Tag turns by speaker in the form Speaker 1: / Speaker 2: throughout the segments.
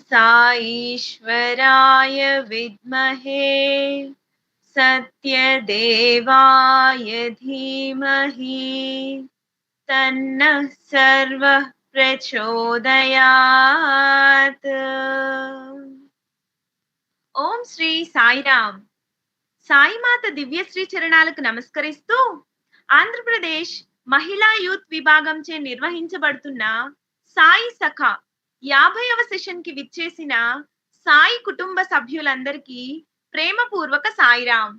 Speaker 1: साईश्वराय विद्महे सत्यदेवाय धीमहि तन्नः सर्वः प्रचोदयात्। ఓం శ్రీ సాయి రామ్. సాయిమాత దివ్యశ్రీ చరణాలకు నమస్కరిస్తూ ఆంధ్రప్రదేశ్ మహిళా యూత్ విభాగంచే నిర్వహించబడుతున్న సాయి సఖ 50వ సెషన్ కి విచ్చేసిన సాయి కుటుంబ సభ్యులందరికీ ప్రేమపూర్వక సాయిరాం.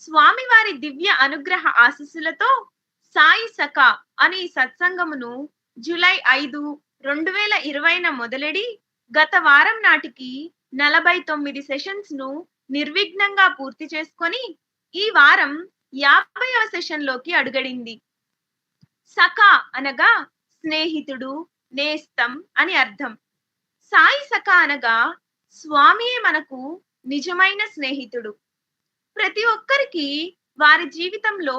Speaker 1: స్వామి వారి దివ్య అనుగ్రహ ఆశీస్సులతో సాయి సఖ అనే సత్సంగమును జూలై 5, 2020న మొదలెడి గత వారం నాటికి 49 సెషన్స్ ను నిర్విఘ్నంగా పూర్తి చేసుకొని ఈ వారం 50వ సెషన్ లోకి అడుగడింది. సఖ అనగా స్నేహితుడు, నేస్తం అని అర్థం. సాయి సఖ అనగా స్వామియే మనకు నిజమైన స్నేహితుడు. ప్రతి ఒక్కరికి వారి జీవితంలో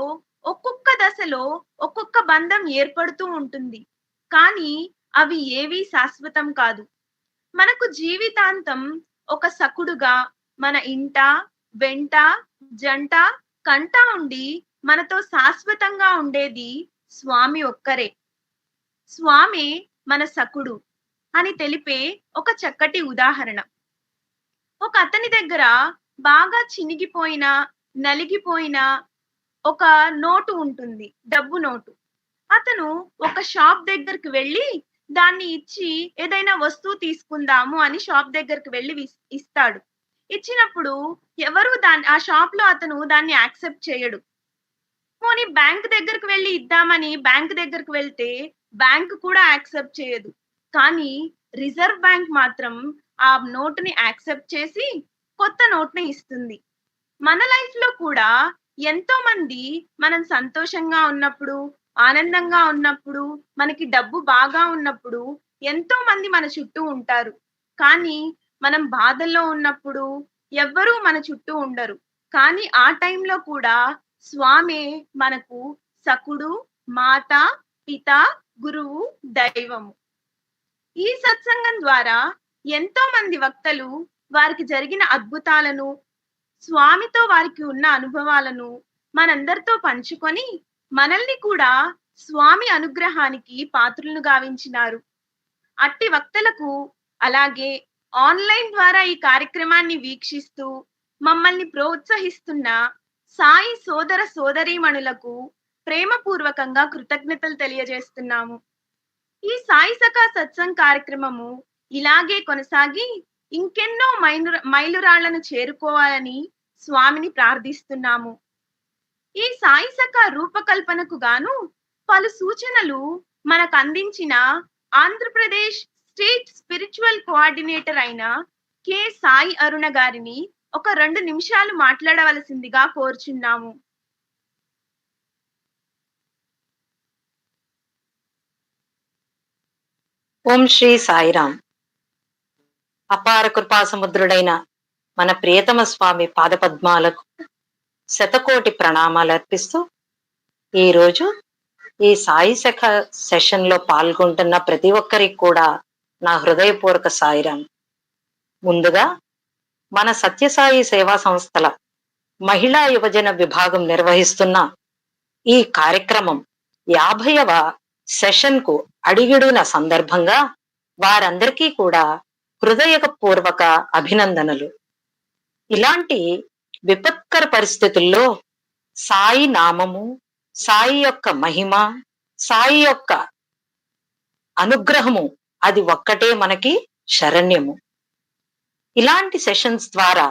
Speaker 1: ఒక్కొక్క దశలో ఒక్కొక్క బంధం ఏర్పడుతూ ఉంటుంది. కానీ అవి ఏవీ శాశ్వతం కాదు. మనకు జీవితాంతం ఒక సఖుడుగా మన ఇంట, వెంట, జంట, కంట ఉండి మనతో శాశ్వతంగా ఉండేది స్వామి ఒక్కరే. స్వామి మన సఖుడు అని తెలిపే ఒక చక్కటి ఉదాహరణ. ఒక అతని దగ్గర బాగా చినిగిపోయిన, నలిగిపోయిన ఒక నోటు ఉంటుంది, డబ్బు నోటు. అతను ఒక షాప్ దగ్గరికి వెళ్ళి దాన్ని ఇచ్చి ఏదైనా వస్తువు తీసుకుందాము అని షాప్ దగ్గరికి వెళ్ళి ఇస్తాడు. ఇచ్చినప్పుడు ఎవరు ఆ షాప్ లో అతను దాన్ని యాక్సెప్ట్ చేయడు. పోనీ బ్యాంక్ దగ్గరికి వెళ్ళి ఇద్దామని బ్యాంక్ దగ్గరికి వెళ్తే బ్యాంక్ కూడా యాక్సెప్ట్ చేయదు. కానీ రిజర్వ్ బ్యాంక్ మాత్రం ఆ నోటుని యాక్సెప్ట్ చేసి కొత్త నోట్ని ఇస్తుంది. మన లైఫ్ లో కూడా ఎంతో మంది మనం సంతోషంగా ఉన్నప్పుడు, ఆనందంగా ఉన్నప్పుడు, మనకి డబ్బు బాగా ఉన్నప్పుడు ఎంతో మంది మన చుట్టూ ఉంటారు. కానీ మనం బాధల్లో ఉన్నప్పుడు ఎవ్వరూ మన చుట్టూ ఉండరు. కానీ ఆ టైంలో కూడా స్వామి మనకు సఖుడు, మాత, పిత, గురువు, దైవము. ఈ సత్సంగం ద్వారా ఎంతో మంది వక్తలు వారికి జరిగిన అద్భుతాలను, స్వామితో వారికి ఉన్న అనుభవాలను మనందరితో పంచుకొని మనల్ని కూడా స్వామి అనుగ్రహానికి పాత్రులను గావించినారు. అట్టి వక్తలకు, అలాగే ఆన్లైన్ ద్వారా ఈ కార్యక్రమాన్ని వీక్షిస్తూ మమ్మల్ని ప్రోత్సహిస్తున్న సాయి సోదర సోదరీమణులకు ప్రేమపూర్వకంగా కృతజ్ఞతలు తెలియజేస్తున్నాము. ఈ సాయి సఖా సత్సంగ్ కార్యక్రమము ఇలాగే కొనసాగి ఇంకెన్నో మైలురాళ్లను చేరుకోవాలని స్వామిని ప్రార్థిస్తున్నాము. ఈ సాయి సఖా రూపకల్పనకు గాను పలు సూచనలు మనకు అందించిన ఆంధ్రప్రదేశ్ స్టేట్ స్పిరిచువల్ కోఆర్డినేటర్ అయిన కె సాయి అరుణ గారిని ఒక 2 నిమిషాలు మాట్లాడవలసిందిగా కోరుచున్నాము.
Speaker 2: ఓం శ్రీ సాయి రామ్. అపార కృపా సముద్రుడైన మన ప్రియతమ స్వామి పాదపద్మాలకు శతకోటి ప్రణామాలు అర్పిస్తూ ఈరోజు ఈ సాయి సఖ సెషన్ లో పాల్గొంటున్న ప్రతి ఒక్కరికి కూడా నా హృదయపూర్వక సాయిరాం. ముందుగా మన సత్యసాయి సేవా సంస్థల మహిళా యువజన విభాగం నిర్వహిస్తున్న ఈ కార్యక్రమం 50వ సెషన్ కు అడిగిడున సందర్భంగా వారందరికీ కూడా హృదయపూర్వక అభినందనలు. ఇలాంటి విపత్కర పరిస్థితుల్లో సాయి నామము, సాయి యొక్క మహిమ, సాయి యొక్క అనుగ్రహము అది ఒక్కటే మనకి శరణ్యము. ఇలాంటి సెషన్స్ ద్వారా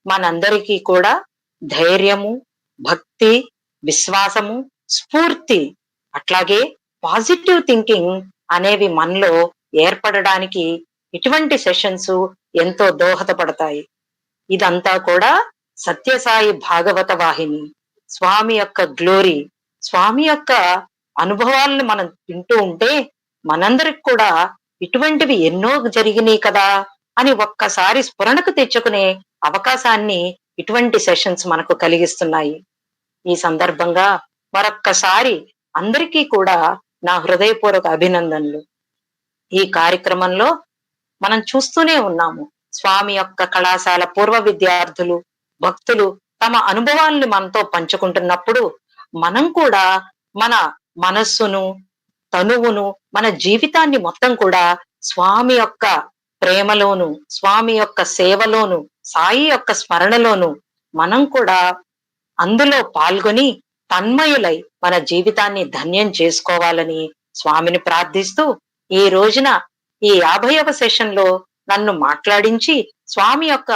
Speaker 2: మనందరికీ కూడా ధైర్యము, భక్తి, విశ్వాసము, స్ఫూర్తి, అట్లాగే పాజిటివ్ థింకింగ్ అనేవి మనలో ఏర్పడడానికి ఇటువంటి సెషన్స్ ఎంతో దోహదపడతాయి. ఇదంతా కూడా సత్యసాయి భాగవత వాహిని, స్వామి యొక్క గ్లోరీ, స్వామి యొక్క అనుభవాలను మనం వింటూ ఉంటే మనందరికి కూడా ఇటువంటివి ఎన్నో జరిగినాయి కదా అని ఒక్కసారి స్ఫురణకు తెచ్చుకునే అవకాశాన్ని ఇటువంటి సెషన్స్ మనకు కలిగిస్తున్నాయి. ఈ సందర్భంగా మరొక్కసారి అందరికీ కూడా నా హృదయపూర్వక అభినందనలు. ఈ కార్యక్రమంలో మనం చూస్తూనే ఉన్నాము. స్వామి యొక్క కళాశాల పూర్వ విద్యార్థులు, భక్తులు తమ అనుభవాల్ని మనతో పంచుకుంటున్నప్పుడు మనం కూడా మన మనస్సును, తనువును, మన జీవితాన్ని మొత్తం కూడా స్వామి యొక్క ప్రేమలోను, స్వామి యొక్క సేవలోను, సాయి యొక్క స్మరణలోను మనం కూడా అందులో పాల్గొని తన్మయులై మన జీవితాన్ని ధన్యం చేసుకోవాలని స్వామిని ప్రార్థిస్తూ, ఈ రోజున ఈ 50వ సెషన్ లో నన్ను మాట్లాడించి స్వామి యొక్క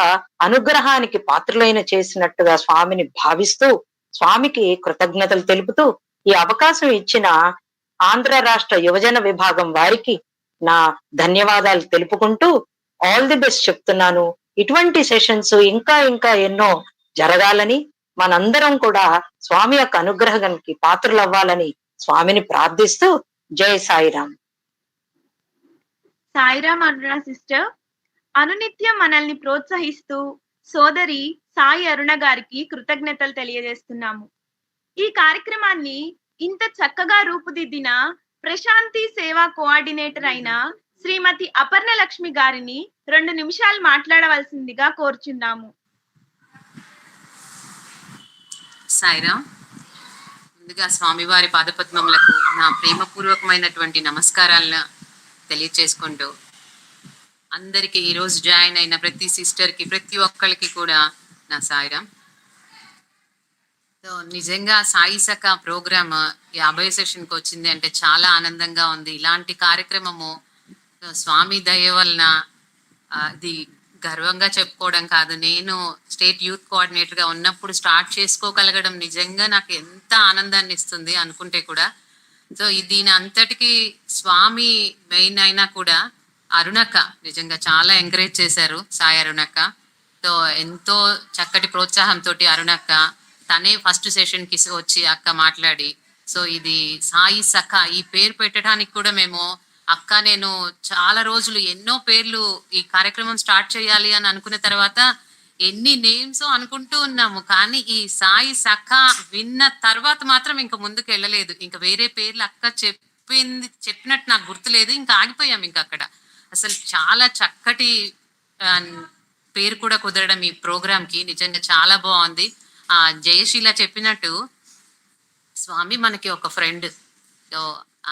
Speaker 2: అనుగ్రహానికి పాత్రులైన చేసినట్టుగా స్వామిని భావిస్తూ స్వామికి కృతజ్ఞతలు తెలుపుతూ ఈ అవకాశం ఇచ్చిన ఆంధ్ర రాష్ట్ర యువజన విభాగం వారికి నా ధన్యవాదాలు తెలుపుకుంటూ ఆల్ ది బెస్ట్ చెప్తున్నాను. ఇటువంటి సెషన్స్ ఇంకా ఇంకా ఎన్నో జరగాలని, మనందరం కూడా స్వామి యొక్క అనుగ్రహానికి పాత్రలవ్వాలని స్వామిని ప్రార్థిస్తూ జై సాయిరాం.
Speaker 1: సాయిరామ్ అరుణ సిస్టర్, అనునిత్యం మనల్ని ప్రోత్సహిస్తూ సోదరి సాయి అరుణ గారికి కృతజ్ఞతలు తెలియజేస్తున్నాము. ఈ కార్యక్రమాన్ని ఇంత చక్కగా రూపుదిద్దిన ప్రశాంతి సేవా కోఆర్డినేటర్ అయిన శ్రీమతి అపర్ణ లక్ష్మి గారిని 2 నిమిషాలు మాట్లాడవలసిందిగా కోరుచున్నాము.
Speaker 3: సాయిరామ్. ముందుగా స్వామివారి పాదపద్మములకు నా ప్రేమపూర్వకమైనటువంటి నమస్కారాలను తెలియచేసుకుంటూ, అందరికీ ఈరోజు జాయిన్ అయిన ప్రతి సిస్టర్కి, ప్రతి ఒక్కరికి కూడా నా సాయిరామ్. సో నిజంగా సాయి సఖా ప్రోగ్రామ్ 50 సెషన్కి వచ్చింది అంటే చాలా ఆనందంగా ఉంది. ఇలాంటి కార్యక్రమము స్వామి దయ వలన ఇది గర్వంగా చెప్పుకోవడం కాదు, నేను స్టేట్ యూత్ కోఆర్డినేటర్గా ఉన్నప్పుడు స్టార్ట్ చేసుకోగలగడం నిజంగా నాకు ఎంత ఆనందాన్ని ఇస్తుంది అనుకుంటే కూడా. సో దీని అంతటికి స్వామి మెయిన్ అయినా కూడా అరుణక్క నిజంగా చాలా ఎంకరేజ్ చేశారు. సాయి అరుణక్క సో ఎంతో చక్కటి ప్రోత్సాహంతో అరుణక్క తనే ఫస్ట్ సెషన్కి వచ్చి అక్క మాట్లాడి, సో ఇది సాయి సఖ ఈ పేరు పెట్టడానికి కూడా మేము అక్క నేను చాలా రోజులు ఎన్నో పేర్లు ఈ కార్యక్రమం స్టార్ట్ చేయాలి అని అనుకున్న తర్వాత ఎన్ని నేమ్స్ అనుకుంటూ ఉన్నాము, కానీ ఈ సాయి సఖ విన్న తర్వాత మాత్రం ఇంకా ముందుకు వెళ్ళలేదు. ఇంకా వేరే పేర్లు అక్క చెప్పినట్టు నాకు గుర్తులేదు, ఇంకా ఆగిపోయాం. ఇంకా అక్కడ అసలు చాలా చక్కటి పేరు కూడా కుదరడం ఈ ప్రోగ్రామ్కి నిజంగా చాలా బాగుంది. జయశీల చెప్పినట్టు స్వామి మనకి ఒక ఫ్రెండ్, సో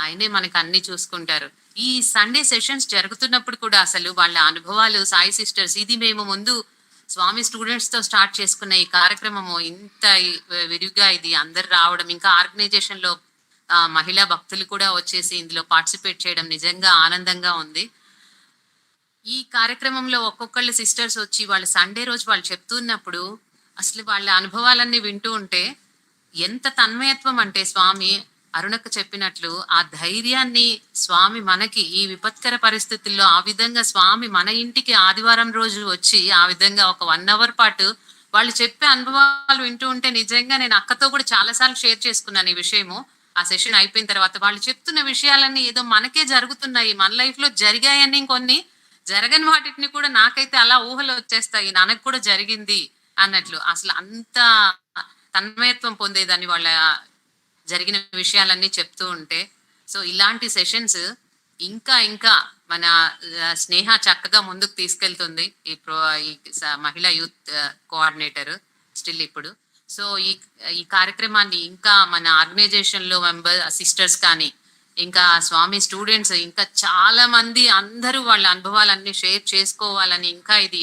Speaker 3: ఆయనే మనకి అన్ని చూసుకుంటారు. ఈ సండే సెషన్స్ జరుగుతున్నప్పుడు కూడా అసలు వాళ్ళ అనుభవాలు సాయి సిస్టర్స్, ఇది మేము ముందు స్వామి స్టూడెంట్స్ తో స్టార్ట్ చేసుకున్న ఈ కార్యక్రమము ఇంత విరివిగా ఇది అందరు రావడం, ఇంకా ఆర్గనైజేషన్ లో మహిళా భక్తులు కూడా వచ్చేసి ఇందులో పార్టిసిపేట్ చేయడం నిజంగా ఆనందంగా ఉంది. ఈ కార్యక్రమంలో ఒక్కొక్కళ్ళు సిస్టర్స్ వచ్చి వాళ్ళు సండే రోజు వాళ్ళు చెప్తున్నప్పుడు అసలు వాళ్ళ అనుభవాలన్నీ వింటూ ఉంటే ఎంత తన్మయత్వం అంటే, స్వామి అరుణక్క చెప్పినట్లు ఆ ధైర్యాన్ని స్వామి మనకి ఈ విపత్కర పరిస్థితుల్లో ఆ విధంగా స్వామి మన ఇంటికి ఆదివారం రోజు వచ్చి ఆ విధంగా ఒక 1 hour పాటు వాళ్ళు చెప్పే అనుభవాలు వింటూ ఉంటే నిజంగా నేను అక్కతో కూడా చాలాసార్లు షేర్ చేసుకున్నాను ఈ విషయము. ఆ సెషన్ అయిపోయిన తర్వాత వాళ్ళు చెప్తున్న విషయాలన్నీ ఏదో మనకే జరుగుతున్నాయి, మన లైఫ్ లో జరిగాయని, కొన్ని జరగని వాటిని కూడా నాకైతే అలా ఊహలు వచ్చేస్తాయి, నాకు కూడా జరిగింది అన్నట్లు. అసలు అంత తన్మయత్వం పొందేదాన్ని వాళ్ళ జరిగిన విషయాలన్నీ చెప్తూ ఉంటే. సో ఇలాంటి సెషన్స్ ఇంకా ఇంకా మన స్నేహ చక్కగా ముందుకు తీసుకెళ్తుంది, ఈ మహిళా యూత్ కోఆర్డినేటర్ స్టిల్ ఇప్పుడు. సో ఈ కార్యక్రమాన్ని ఇంకా మన ఆర్గనైజేషన్ లో సిస్టర్స్ కానీ ఇంకా స్వామి స్టూడెంట్స్ ఇంకా చాలా మంది అందరూ వాళ్ళ అనుభవాలన్నీ షేర్ చేసుకోవాలని, ఇంకా ఇది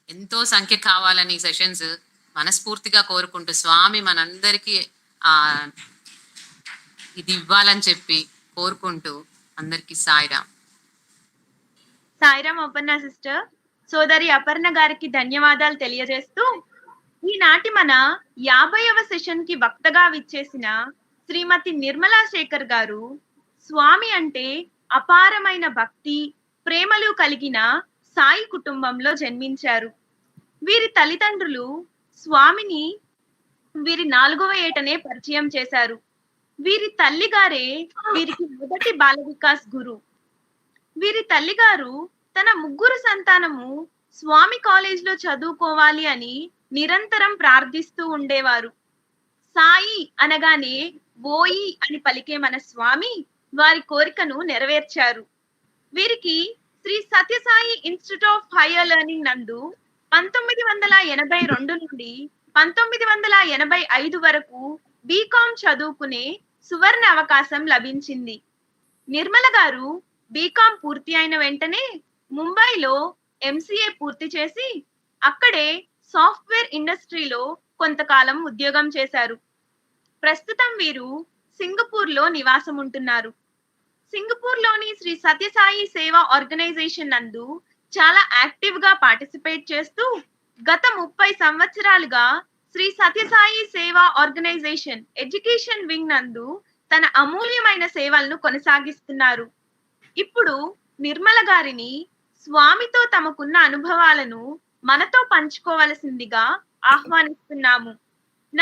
Speaker 3: ఎంతో సంఖ్య కావాలని సెషన్స్ మనస్ఫూర్తిగా కోరుకుంటూ స్వామి మనందరికీ ఇది ఇవ్వాలని చెప్పి కోరుకుంటూ అందరికీ సాయిరామ్.
Speaker 1: సాయిరామ్ అపర్ణ సిస్టర్. సోదరి అపర్ణ గారికి ధన్యవాదాలు తెలియజేస్తూ, ఈనాటి మన 50వ సెషన్ కి వక్తగా విచ్చేసిన శ్రీమతి నిర్మలా శేఖర్ గారు స్వామి అంటే అపారమైన భక్తి ప్రేమలు కలిగిన సాయి కుటుంబంలో జన్మించారు. వీరి తల్లిదండ్రులు స్వామిని వీరి 4వ ఏటనే పరిచయం చేశారు. వీరి తల్లిగారే వీరికి మొదటి బాల వికాస్ గురు. వీరి తల్లిగారు తన 3 సంతానము స్వామి కాలేజ్ లో చదువుకోవాలి అని నిరంతరం ప్రార్థిస్తూ ఉండేవారు. సాయి అనగానే ఓయి అని పలికే మన స్వామి వారి కోరికను నెరవేర్చారు. వీరికి Shri Sathya Sai institute of higher learning నందు 1982 నుండి 1985 వరకు బీకాం చదువుకునే సువర్ణ అవకాశం లభించింది. నిర్మల గారు బీకాం పూర్తి అయిన వెంటనే ముంబైలో ఎంసీఏ పూర్తి చేసి అక్కడే సాఫ్ట్వేర్ ఇండస్ట్రీలో కొంతకాలం ఉద్యోగం చేశారు. ప్రస్తుతం వీరు సింగపూర్లో నివాసం ఉంటున్నారు. సింగపూర్లోని శ్రీ సత్యసాయి సేవా ఆర్గనైజేషన్ నందు చాలా యాక్టివ్ గా పార్టిసిపేట్ చేస్తూ గత 30 సంవత్సరాలుగా శ్రీ సత్యసాయి సేవా ఆర్గనైజేషన్ ఎడ్యుకేషన్ వింగ్ నందు తన అమూల్యమైన సేవలను కొనసాగిస్తున్నారు. ఇప్పుడు నిర్మల గారిని స్వామితో తమకున్న అనుభవాలను మనతో పంచుకోవలసిందిగా ఆహ్వానిస్తున్నాము.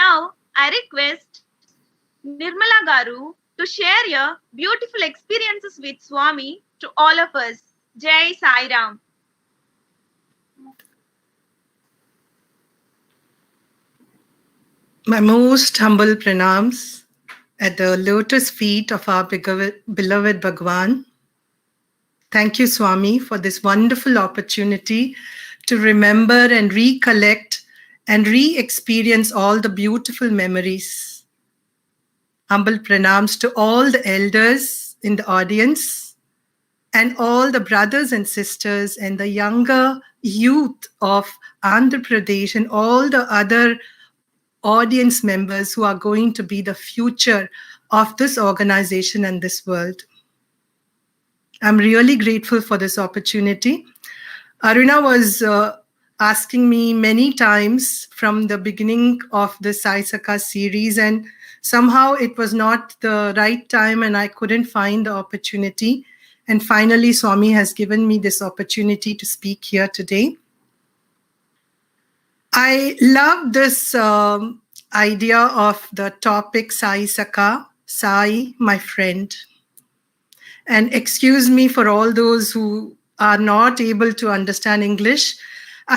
Speaker 1: Now I request Nirmala Garu to share your beautiful experiences with Swami to all of us. Jai Sai Ram.
Speaker 4: My most humble pranams at the lotus feet of our beloved Bhagwan. Thank you, Swami, for this wonderful opportunity to remember and recollect and re-experience all the beautiful memories. Humble pranams to all the elders in the audience and all the brothers and sisters and the younger youth of Andhra Pradesh and all the other audience members who are going to be the future of this organization and this world. I'm really grateful for this opportunity. Aruna was asking me many times from the beginning of the Sai Sakha series, and somehow it was not the right time and I couldn't find the opportunity. And finally, Swami has given me this opportunity to speak here today. I love this idea of the topic Sai Sakha, Sai, my friend. And excuse me for all those who are not able to understand English.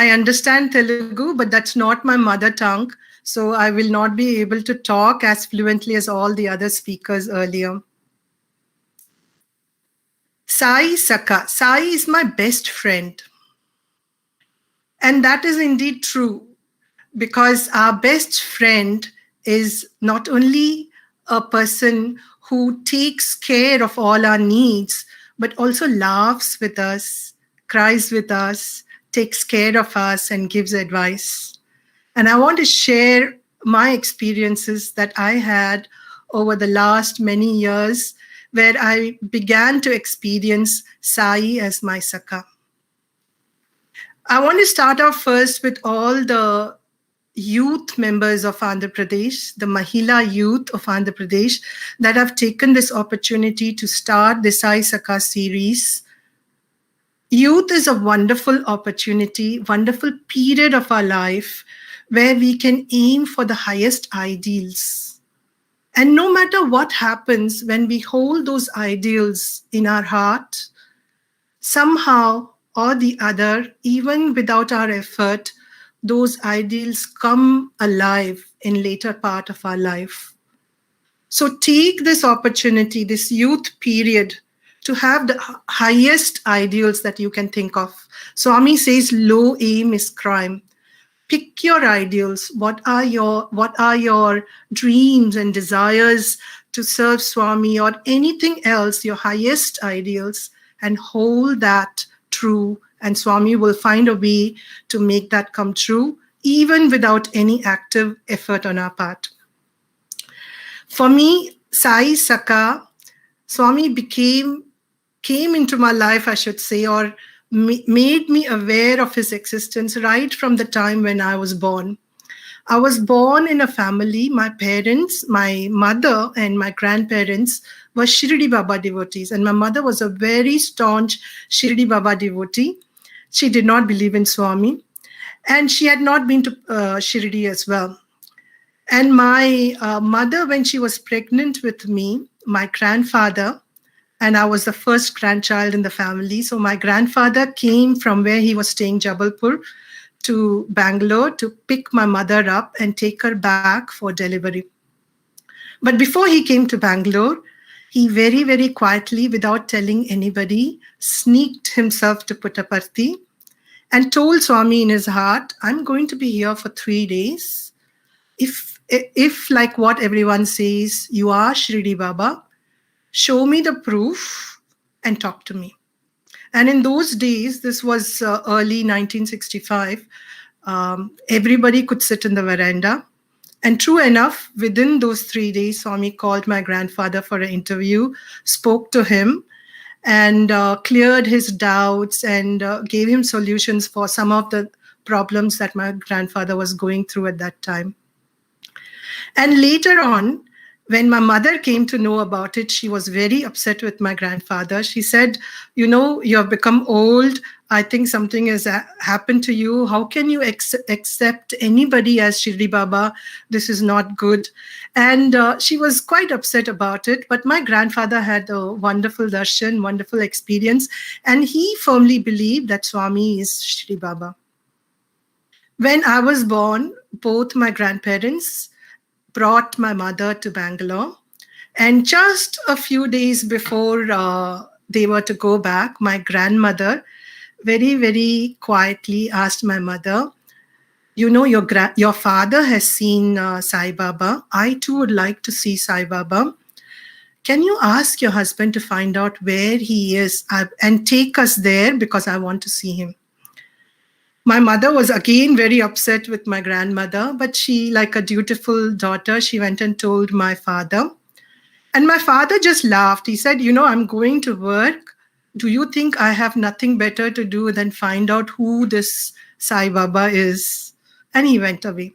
Speaker 4: I understand Telugu, but that's not my mother tongue. So I will not be able to talk as fluently as all the other speakers earlier. Sai Sakha. Sai is my best friend. And that is indeed true, because our best friend is not only a person who takes care of all our needs, but also laughs with us, cries with us, takes care of us, and gives advice. And I want to share my experiences that I had over the last many years where I began to experience Sai as my Sakha. I want to start off first with all the youth members of Andhra Pradesh, the Mahila youth of Andhra Pradesh, that have taken this opportunity to start the Sai Sakha series. Youth is a wonderful opportunity, wonderful period of our life where we can aim for the highest ideals. And no matter what happens when we hold those ideals in our heart, somehow or the other, even without our effort, those ideals come alive in later part of our life. So take this opportunity, this youth period, to have the highest ideals that you can think of. Swami says low aim is crime. Pick your ideals. What are your dreams and desires to serve Swami or anything else, your highest ideals, and hold that true, and Swami will find a way to make that come true, even without any active effort on our part. For me, Sai Sakha, Swami came into my life, I should say, or made me aware of his existence right from the time when I was born. I was born in a family. My parents, my mother and my grandparents were Shirdi Baba devotees, and my mother was a very staunch Shirdi Baba devotee. She did not believe in Swami, and she had not been to Shirdi as well. And my mother, when she was pregnant with me, my grandfather, and I was the first grandchild in the family. So my grandfather came from where he was staying, Jabalpur, to Bangalore to pick my mother up and take her back for delivery. But before he came to Bangalore, he very, very quietly, without telling anybody, sneaked himself to Puttaparthi and told Swami in his heart, I'm going to be here for 3 days. If like what everyone says, you are Shirdi Baba, show me the proof and talk to me. And in those days, this was early 1965, everybody could sit in the veranda. And true enough, within those 3 days, Swami called my grandfather for an interview, spoke to him, and cleared his doubts and gave him solutions for some of the problems that my grandfather was going through at that time. And later on, when my mother came to know about it, she was very upset with my grandfather. She said, you know, you have become old. I think something has happened to you. How can you accept anybody as Shirdi Baba? This is not good. And she was quite upset about it. But my grandfather had a wonderful darshan, wonderful experience. And he firmly believed that Swami is Shirdi Baba. When I was born, both my grandparents brought my mother to Bangalore. And just a few days before they were to go back, my grandmother very, very quietly asked my mother, you know, your father has seen Sai Baba. I too would like to see Sai Baba. Can you ask your husband to find out where he is and take us there, because I want to see him? My mother was again very upset with my grandmother, but she, like a dutiful daughter, she went and told my father. And my father just laughed. He said, you know, I'm going to work. Do you think I have nothing better to do than find out who this Sai Baba is? And he went away.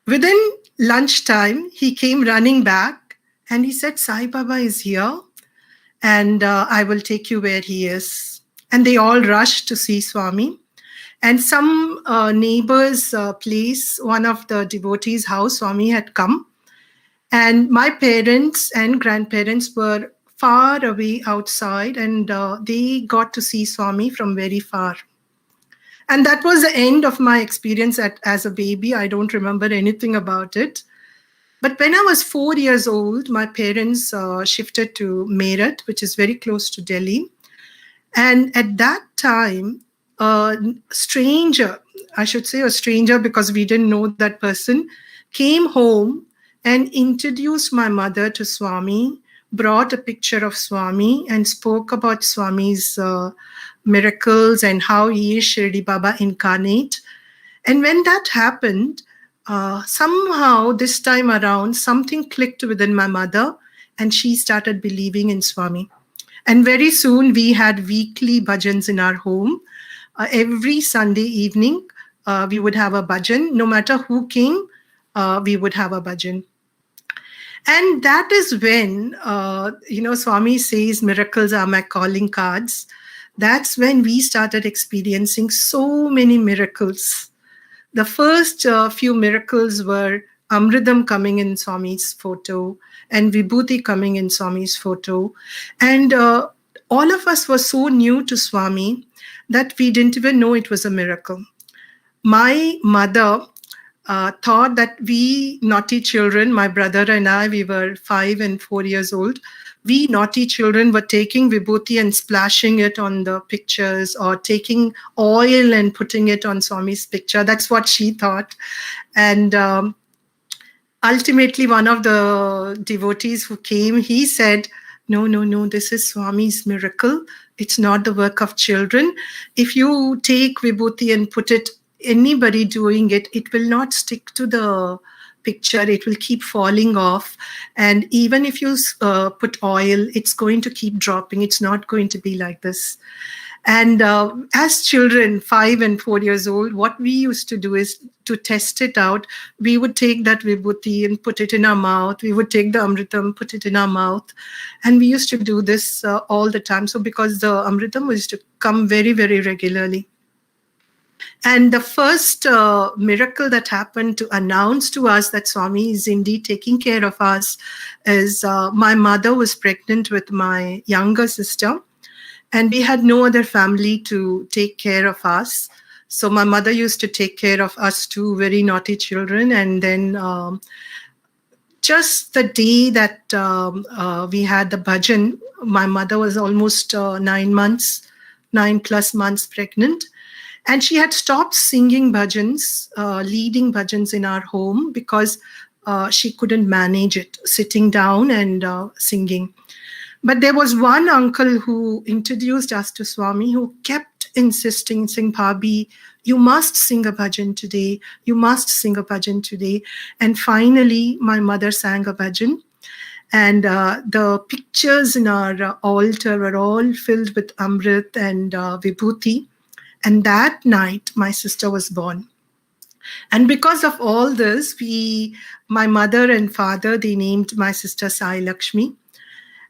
Speaker 4: Within lunchtime, he came running back and he said, Sai Baba is here and I will take you where he is. And they all rushed to see Swami. And some neighbor's place, one of the devotees' house, Swami had come. And my parents and grandparents were far away outside, and they got to see Swami from very far. And that was the end of my experience as a baby. I don't remember anything about it. But when I was 4 years old, my parents shifted to Meerut, which is very close to Delhi. And at that time, a stranger, I should say a stranger because we didn't know that person, came home and introduced my mother to Swami, brought a picture of Swami and spoke about Swami's miracles and how he is Shirdi Baba incarnate. And when that happened, somehow this time around, something clicked within my mother and she started believing in Swami. And very soon we had weekly bhajans in our home. Every Sunday evening, we would have a bhajan. No matter who came, we would have a bhajan. And that is when, Swami says miracles are my calling cards. That's when we started experiencing so many miracles. The first few miracles were Amridam coming in Swami's photo and Vibhuti coming in Swami's photo. And all of us were so new to Swami that we didn't even know it was a miracle. My mother thought that we naughty children, my brother and I, we were 5 and 4 years old. We naughty children were taking Vibhuti and splashing it on the pictures or taking oil and putting it on Swami's picture. That's what she thought. And ultimately, one of the devotees who came, he said, no, this is Swami's miracle. It's not the work of children. If you take Vibhuti and put it, anybody doing it, it will not stick to the picture. It will keep falling off. And even if you put oil, it's going to keep dropping. It's not going to be like this. And as children, 5 and 4 years old, what we used to do is to test it out. We would take that vibhuti and put it in our mouth. We would take the amritam, put it in our mouth. And we used to do this all the time. So because the amritam used to come very, very regularly. And the first miracle that happened to announce to us that Swami is indeed taking care of us is my mother was pregnant with my younger sister. And we had no other family to take care of us. So my mother used to take care of us two very naughty children. And then just the day that we had the bhajan, my mother was almost 9+ months pregnant. And she had stopped singing bhajans, leading bhajans in our home because she couldn't manage it, sitting down and singing. But there was one uncle who introduced us to Swami who kept insisting, saying, Bhabi, you must sing a bhajan today. You must sing a bhajan today. And finally, my mother sang a bhajan. And the pictures in our altar were all filled with Amrit and Vibhuti. And that night, my sister was born. And because of all this, my mother and father, they named my sister Sai Lakshmi.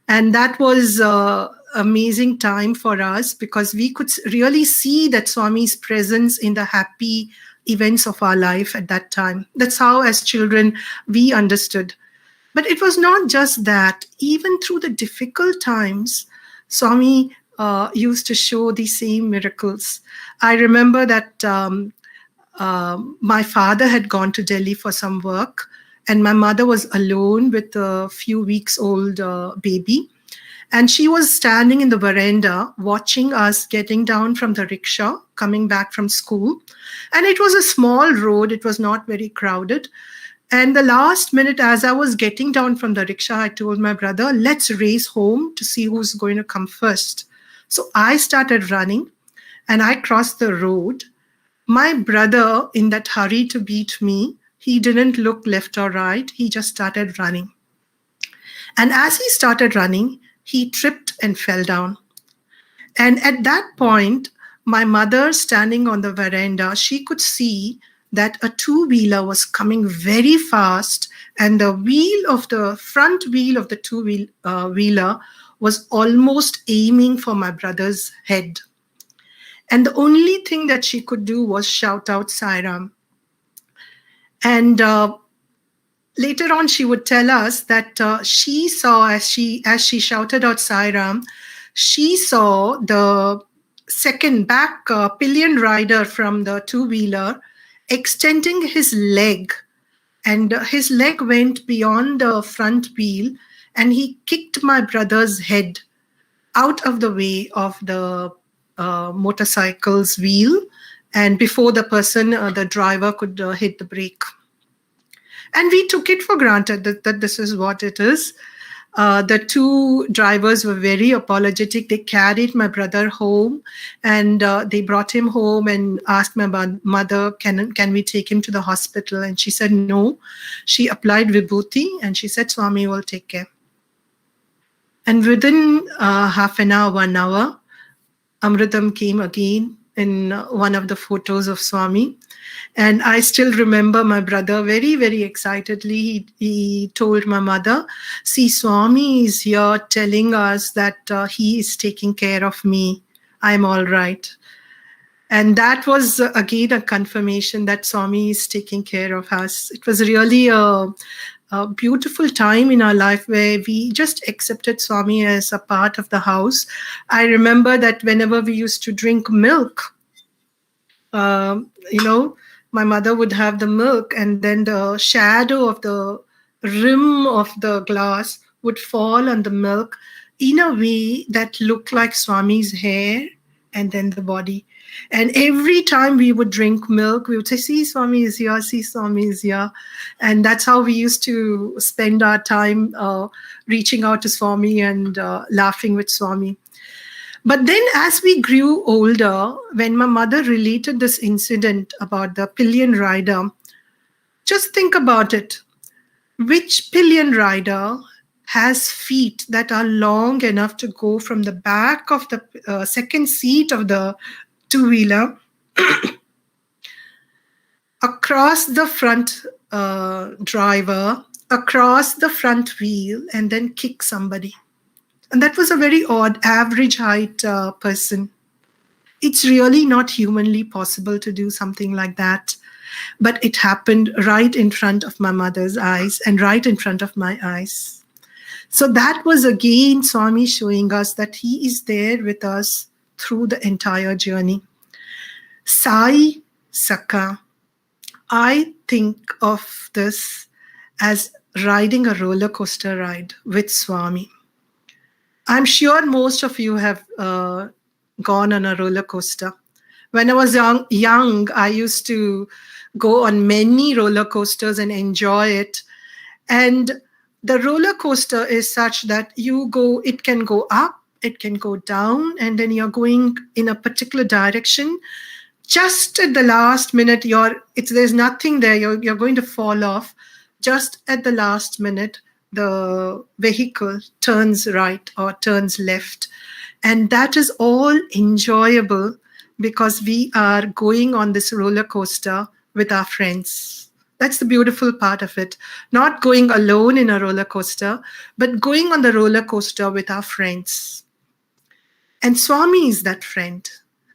Speaker 4: And that was an amazing time for us because we could really see that Swami's presence in the happy events of our life at that time. That's how, as children, we understood. But it was not just that. Even through the difficult times, Swami used to show the same miracles. I remember that my father had gone to Delhi for some work, and my mother was alone with a few weeks old baby. And she was standing in the veranda watching us getting down from the rickshaw, coming back from school. And it was a small road. It was not very crowded. And the last minute, as I was getting down from the rickshaw, I told my brother, let's race home to see who's going to come first. So I started running and I crossed the road. My brother, in that hurry to beat me, he didn't look left or right. He just started running. And as he started running, he tripped and fell down. And at that point, my mother standing on the veranda, she could see that a two-wheeler was coming very fast, and the front wheel of the two-wheeler was almost aiming for my brother's head. And the only thing that she could do was shout out Sai Ram. And later on, she would tell us that she saw, as she shouted out Sai Ram, she saw the second back pillion rider from the two-wheeler extending his leg, and his leg went beyond the front wheel, and he kicked my brother's head out of the way of the motorcycle's wheel, and before the driver could hit the brake. And we took it for granted that this is what it is. The two drivers were very apologetic. They carried my brother home, and they brought him home and asked my mother, can we take him to the hospital? And she said no. She applied Vibhuti and she said, Swami will take care. And within half an hour, 1 hour, Amritam came again in one of the photos of Swami. And I still remember my brother very, very excitedly. He told my mother, see, Swami is here telling us that he is taking care of me. I'm all right. And that was, again, a confirmation that Swami is taking care of us. It was really a beautiful time in our life where we just accepted Swami as a part of the house. I remember that whenever we used to drink milk, my mother would have the milk, and then the shadow of the rim of the glass would fall on the milk in a way that looked like Swami's hair and then the body. And every time we would drink milk, we would say, see, Swami is here, see, Swami is here. And that's how we used to spend our time reaching out to Swami and laughing with Swami. But then as we grew older, when my mother related this incident about the pillion rider, just think about it. Which pillion rider has feet that are long enough to go from the back of the second seat of the two-wheeler across the front driver, across the front wheel, and then kick somebody? And that was a very odd, average height person. It's really not humanly possible to do something like that. But it happened right in front of my mother's eyes and right in front of my eyes. So that was again Swami showing us that he is there with us through the entire journey. Sai Sakha. I think of this as riding a roller coaster ride with Swami. I'm sure most of you have gone on a roller coaster. When I was young, I used to go on many roller coasters and enjoy it. And the roller coaster is such that it can go up, it can go down, and then you're going in a particular direction. Just at the last minute, there's nothing there, you're going to fall off. Just at the last minute, the vehicle turns right or turns left. And that is all enjoyable because we are going on this roller coaster with our friends. That's the beautiful part of it. Not going alone in a roller coaster, but going on the roller coaster with our friends. And Swami is that friend.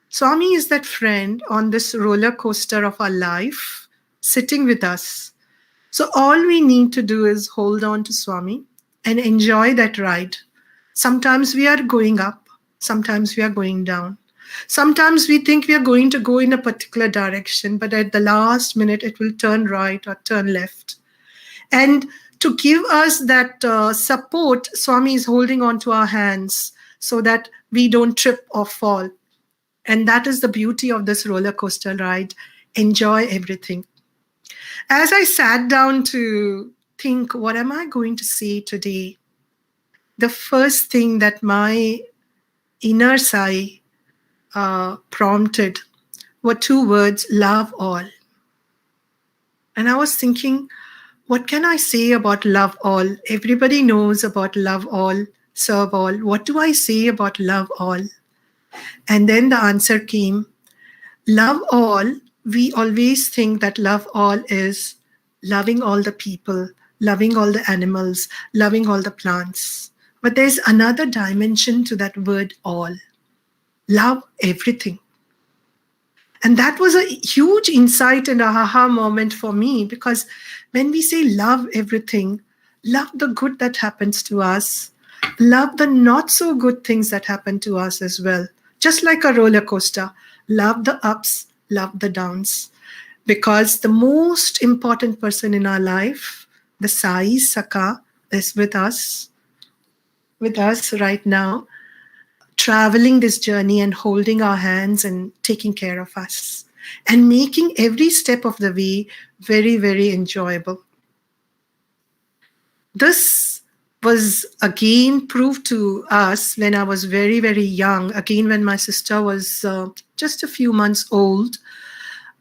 Speaker 4: Swami is that friend on this roller coaster of our life, sitting with us. So all we need to do is hold on to Swami and enjoy that ride. Sometimes we are going up, sometimes we are going down. Sometimes we think we are going to go in a particular direction, but at the last minute, it will turn right or turn left. And to give us that support, Swami is holding on to our hands so that we don't trip or fall. And that is the beauty of this roller coaster ride. Enjoy everything. As I sat down to think, what am I going to say today? The first thing that my inner Sai prompted were two words: love all. And I was thinking, what can I say about love all? Everybody knows about love all, serve all. What do I say about love all? And then the answer came, love all. We always think that love all is loving all the people, loving all the animals, loving all the plants. But there's another dimension to that word all. Love everything. And that was a huge insight and a aha moment for me, because when we say love everything, love the good that happens to us, love the not so good things that happen to us as well. Just like a roller coaster, love the ups, love the downs. Because the most important person in our life, the Sai Sakha, is with us right now, traveling this journey and holding our hands and taking care of us and making every step of the way very, very enjoyable. This was again proved to us when I was very, very young, again when my sister was just a few months old.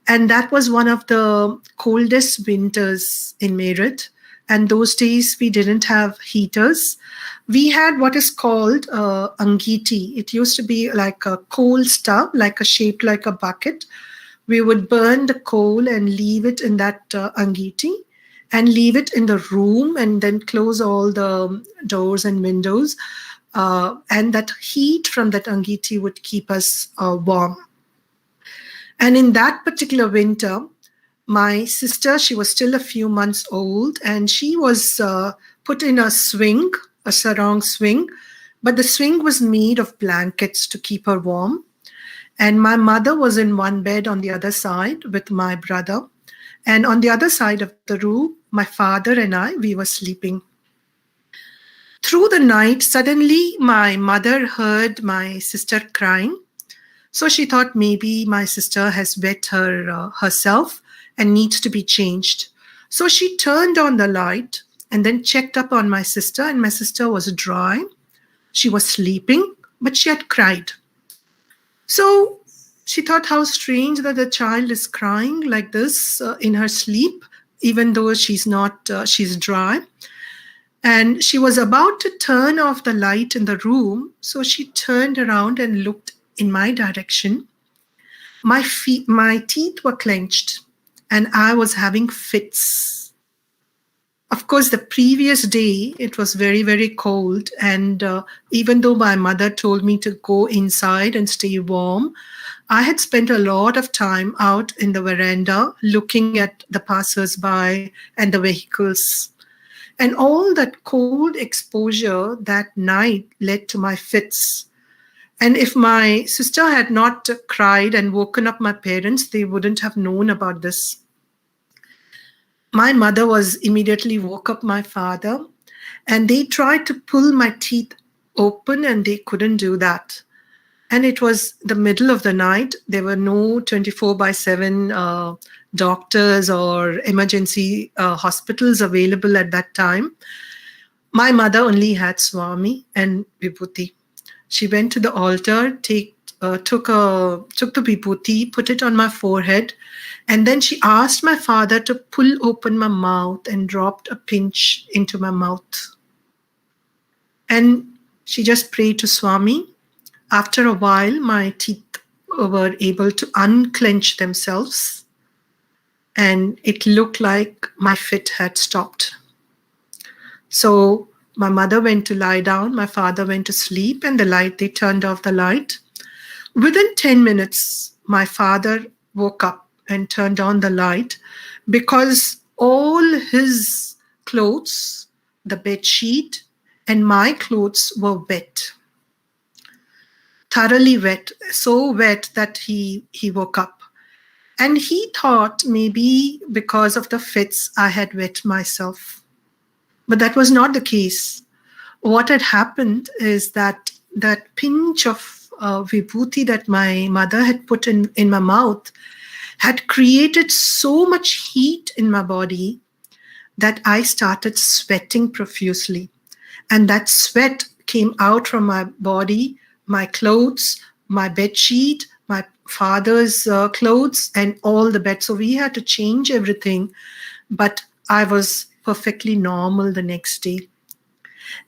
Speaker 4: And that was one of the coldest winters in Meerut. And those days we didn't have heaters. We had what is called angiti. It used to be like a coal stove, shaped like a bucket. We would burn the coal and leave it in that angiti and leave it in the room and then close all the doors and windows. And that heat from that angiti would keep us warm. And in that particular winter, my sister, she was still a few months old, and she was put in a swing, a sarong swing, but the swing was made of blankets to keep her warm. And my mother was in one bed on the other side with my brother. And on the other side of the room, my father and I, we were sleeping. Through the night, suddenly my mother heard my sister crying. So she thought maybe my sister has wet herself and needs to be changed. So she turned on the light and then checked up on my sister, and my sister was dry. She was sleeping, but she had cried. So she thought how strange that the child is crying like this in her sleep, even though she's dry. And she was about to turn off the light in the room. So she turned around and looked in my direction. My teeth were clenched and I was having fits. Of course, the previous day, it was very, very cold. And even though my mother told me to go inside and stay warm, I had spent a lot of time out in the veranda looking at the passers-by and the vehicles. And all that cold exposure that night led to my fits. And if my sister had not cried and woken up my parents, they wouldn't have known about this. my mother was immediately woke up my father, and they tried to pull my teeth open, and they couldn't do that. And it was the middle of the night. There were no 24/7 doctors or emergency hospitals available at that time. My mother only had Swami and Vibhuti. She went to the altar, took the Vibhuti, put it on my forehead, and then she asked my father to pull open my mouth and dropped a pinch into my mouth. And she just prayed to Swami. After a while, my teeth were able to unclench themselves, and it looked like my fit had stopped. So my mother went to lie down, my father went to sleep, and they turned off the light. Within 10 minutes, my father woke up and turned on the light because all his clothes, the bed sheet, and my clothes were wet. Thoroughly wet, so wet that he woke up. And he thought maybe because of the fits I had wet myself. But that was not the case. What had happened is that pinch of vibhuti that my mother had put in my mouth had created so much heat in my body that I started sweating profusely. And that sweat came out from my body, my clothes, my bed sheet, my father's clothes, and all the bed. So we had to change everything, but I was perfectly normal the next day.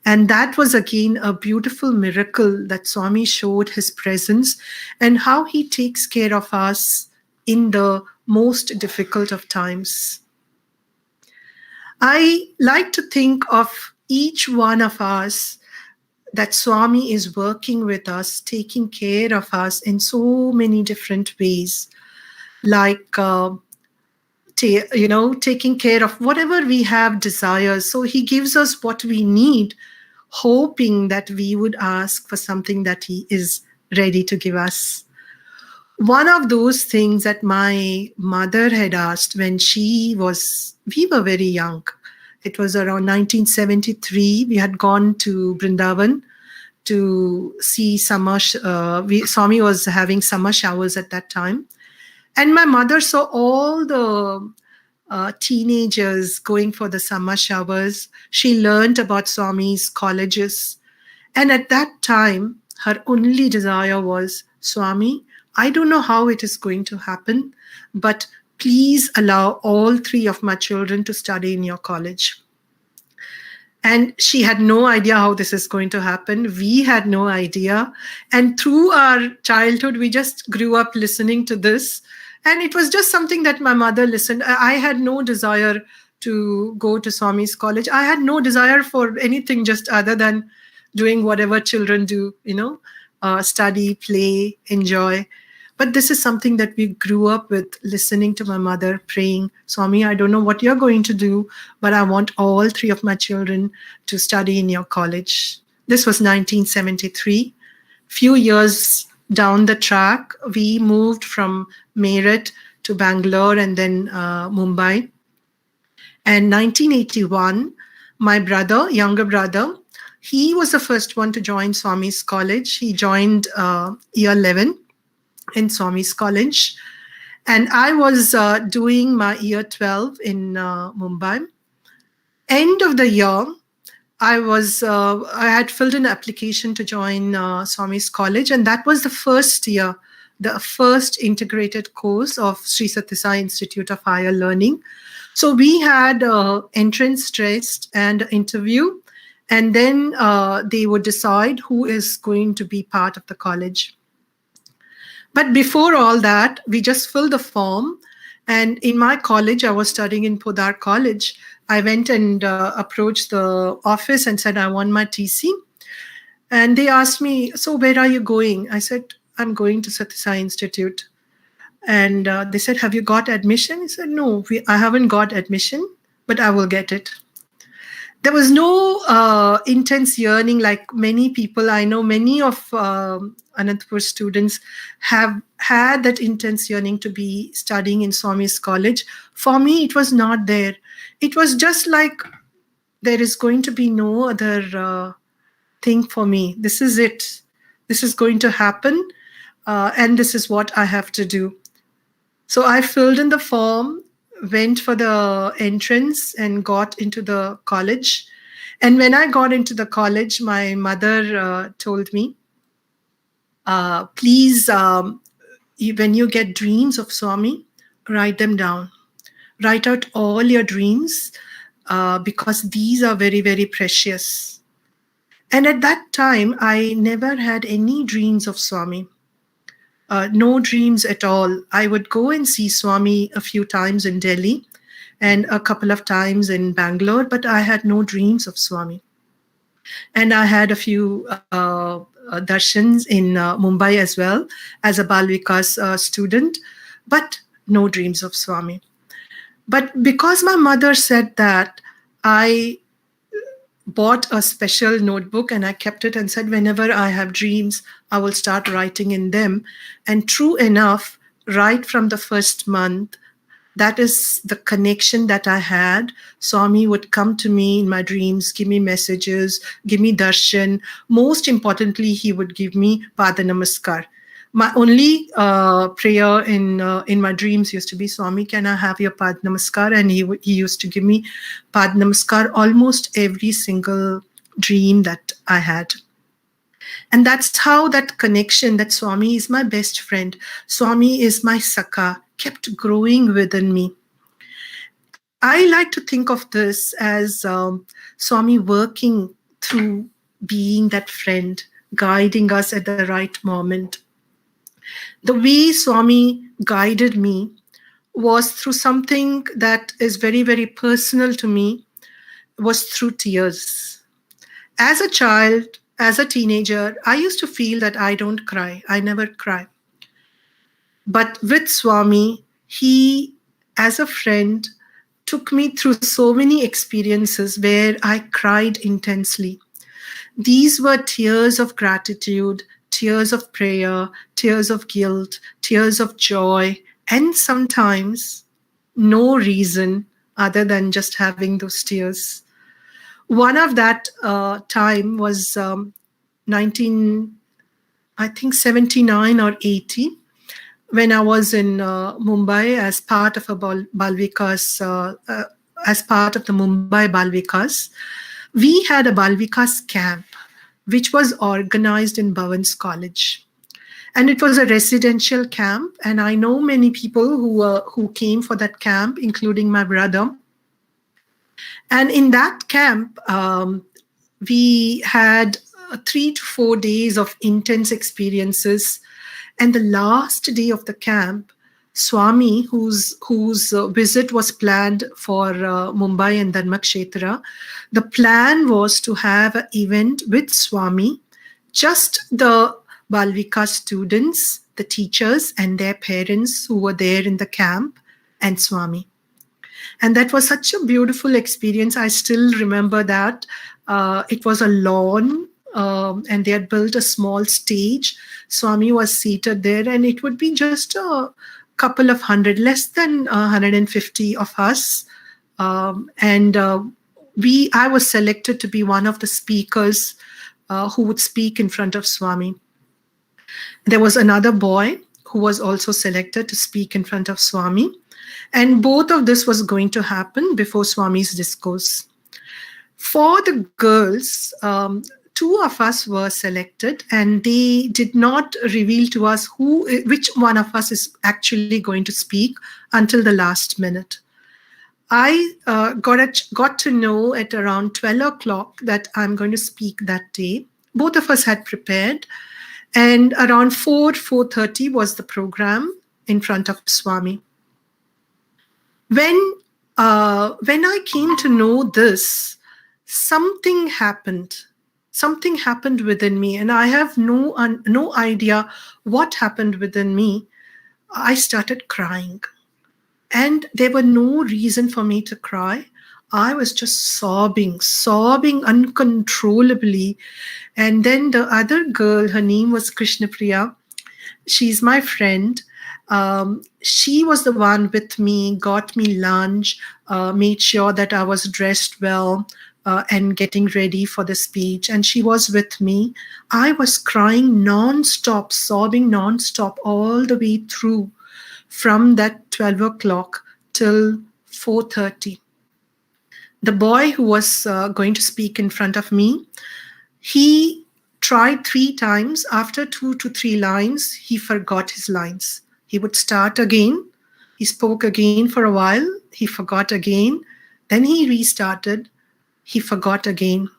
Speaker 4: And that was again a beautiful miracle that Swami showed his presence and how he takes care of us in the most difficult of times. I like to think of each one of us that Swami is working with us, taking care of us in so many different ways, like taking care of whatever we have desires. So he gives us what we need, hoping that we would ask for something that he is ready to give us. One of those things that my mother had asked when we were very young. It was around 1973. We had gone to Vrindavan to see summer. Swami was having summer showers at that time. And my mother saw all the teenagers going for the summer showers. She learned about Swami's colleges. And at that time, her only desire was, Swami, I don't know how it is going to happen, but please allow all 3 of my children to study in your college. And she had no idea how this is going to happen. We had no idea. And through our childhood, we just grew up listening to this. And it was just something that my mother listened. I had no desire to go to Swami's college. I had no desire for anything just other than doing whatever children do, study, play, enjoy. But this is something that we grew up with, listening to my mother, praying, Swami, I don't know what you're going to do, but I want all 3 of my children to study in your college. This was 1973. Few years down the track, we moved from Meerut to Bangalore and then Mumbai. And 1981, my younger brother, he was the first one to join Swami's college. He joined year 11. In Swami's college. And I was doing my year 12 in Mumbai. End of the year, I had filled an application to join Swami's college, and that was the first year, the first integrated course of Sri Sai Institute of Higher Learning. So we had entrance test and interview, and then they would decide who is going to be part of the college. But before all that, we just filled the form. And in my college, I was studying in Podar College. I went and approached the office and said, I want my TC. And they asked me, so where are you going? I said, I'm going to Satya Sai Institute. And they said, have you got admission? I said, no, I haven't got admission, but I will get it. there was no intense yearning like many people. I know many of Anantapur students have had that intense yearning to be studying in Swami's college. For me, it was not there. It was just like there is going to be no other thing for me. This is it. This is going to happen, and this is what I have to do. So I filled in the form, went for the entrance, and got into the college. And when I got into the college, my mother told me, please, when you get dreams of Swami, write them down. Write out all your dreams because these are very, very precious. And at that time, I never had any dreams of Swami. No dreams at all. I would go and see Swami a few times in Delhi and a couple of times in Bangalore, but I had no dreams of Swami. And I had a few darshans in Mumbai as well as a Bal Vikas student, but no dreams of Swami. But because my mother said that, I bought a special notebook and I kept it and said, whenever I have dreams, I will start writing in them. And true enough, right from the first month, that is the connection that I had. Swami would come to me in my dreams, give me messages, give me darshan. Most importantly, he would give me Pada Namaskar. My only prayer in my dreams used to be, Swami, can I have your Pada Namaskar? And he used to give me Pada Namaskar almost every single dream that I had. And that's how that connection, that Swami is my best friend, Swami is my Sakha, kept growing within me. I like to think of this as Swami working through being that friend, guiding us at the right moment. The way Swami guided me was through something that is very, very personal to me, was through tears. As a child, as a teenager, I used to feel that I don't cry. I never cry. But with Swami, he, as a friend, took me through so many experiences where I cried intensely. These were tears of gratitude, tears of prayer, tears of guilt, tears of joy, and sometimes no reason other than just having those tears. One of that time was 79 or 80, when I was in Mumbai as part of a Bal Vikas, as part of the Mumbai Bal Vikas. We had a Bal Vikas camp, which was organized in Bhavan's College. And it was a residential camp. And I know many people who came for that camp, including my brother. And in that camp, we had 3 to 4 days of intense experiences. And the last day of the camp, Swami, whose visit was planned for Mumbai and Dharmakshetra, the plan was to have an event with Swami, just the Bal Vikas students, the teachers and their parents who were there in the camp, and Swami. And that was such a beautiful experience. I still remember that. It was a lawn, and they had built a small stage. Swami was seated there, and it would be just a couple of hundred, less than 150 of us. I was selected to be one of the speakers who would speak in front of Swami. There was another boy who was also selected to speak in front of Swami. And both of this was going to happen before Swami's discourse. For the girls, 2 of us were selected, and they did not reveal to us which one of us is actually going to speak until the last minute. I got to know at around 12 o'clock that I'm going to speak that day. Both of us had prepared, and around 4:30 was the program in front of Swami. When I came to know this, something happened. Something happened within me, and I have no idea what happened within me. I started crying, and there were no reason for me to cry. I was just sobbing uncontrollably. And then the other girl, her name was Krishnapriya. She's my friend. She was the one with me, got me lunch, made sure that I was dressed well, and getting ready for the speech. And she was with me. I was crying non-stop, sobbing non-stop all the way through from that 12 o'clock till 4:30. The boy who was going to speak in front of me, he tried 3 times. After 2 to 3 lines, he forgot his lines. He would start again. He spoke again for a while. He forgot again. Then he restarted. He forgot again.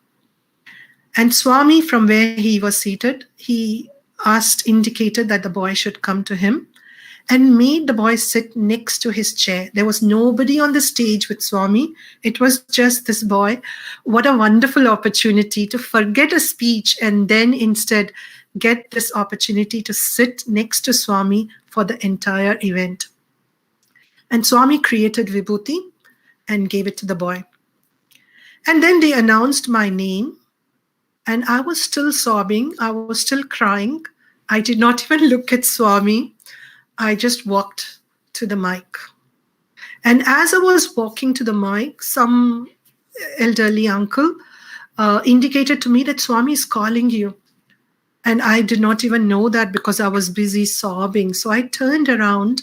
Speaker 4: And Swami, from where he was seated, he indicated that the boy should come to him and made the boy sit next to his chair. There was nobody on the stage with Swami. It was just this boy. What a wonderful opportunity to forget a speech and then instead get this opportunity to sit next to Swami for the entire event. And Swami created Vibhuti and gave it to the boy. And then they announced my name, and I was still sobbing. I was still crying. I did not even look at Swami. I just walked to the mic. And as I was walking to the mic, some elderly uncle indicated to me that Swami is calling you. And I did not even know that because I was busy sobbing. So I turned around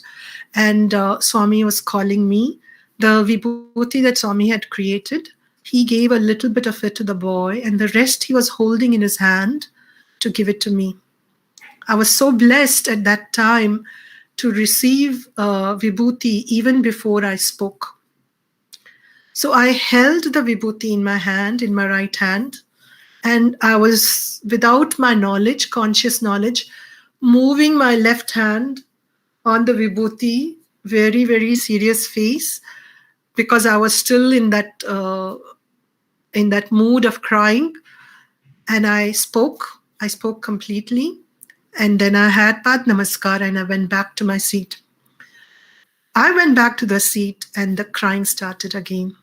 Speaker 4: and Swami was calling me. The vibhuti that Swami had created, he gave a little bit of it to the boy, and the rest he was holding in his hand to give it to me. I was so blessed at that time to receive vibhuti even before I spoke. So I held the vibhuti in my hand, in my right hand, and I was, without my knowledge, conscious knowledge, moving my left hand on the vibhuti, very, very serious face, because I was still in that mood of crying. And I spoke completely. And then I had Pad Namaskar and I went back to my seat. I went back to the seat and the crying started again.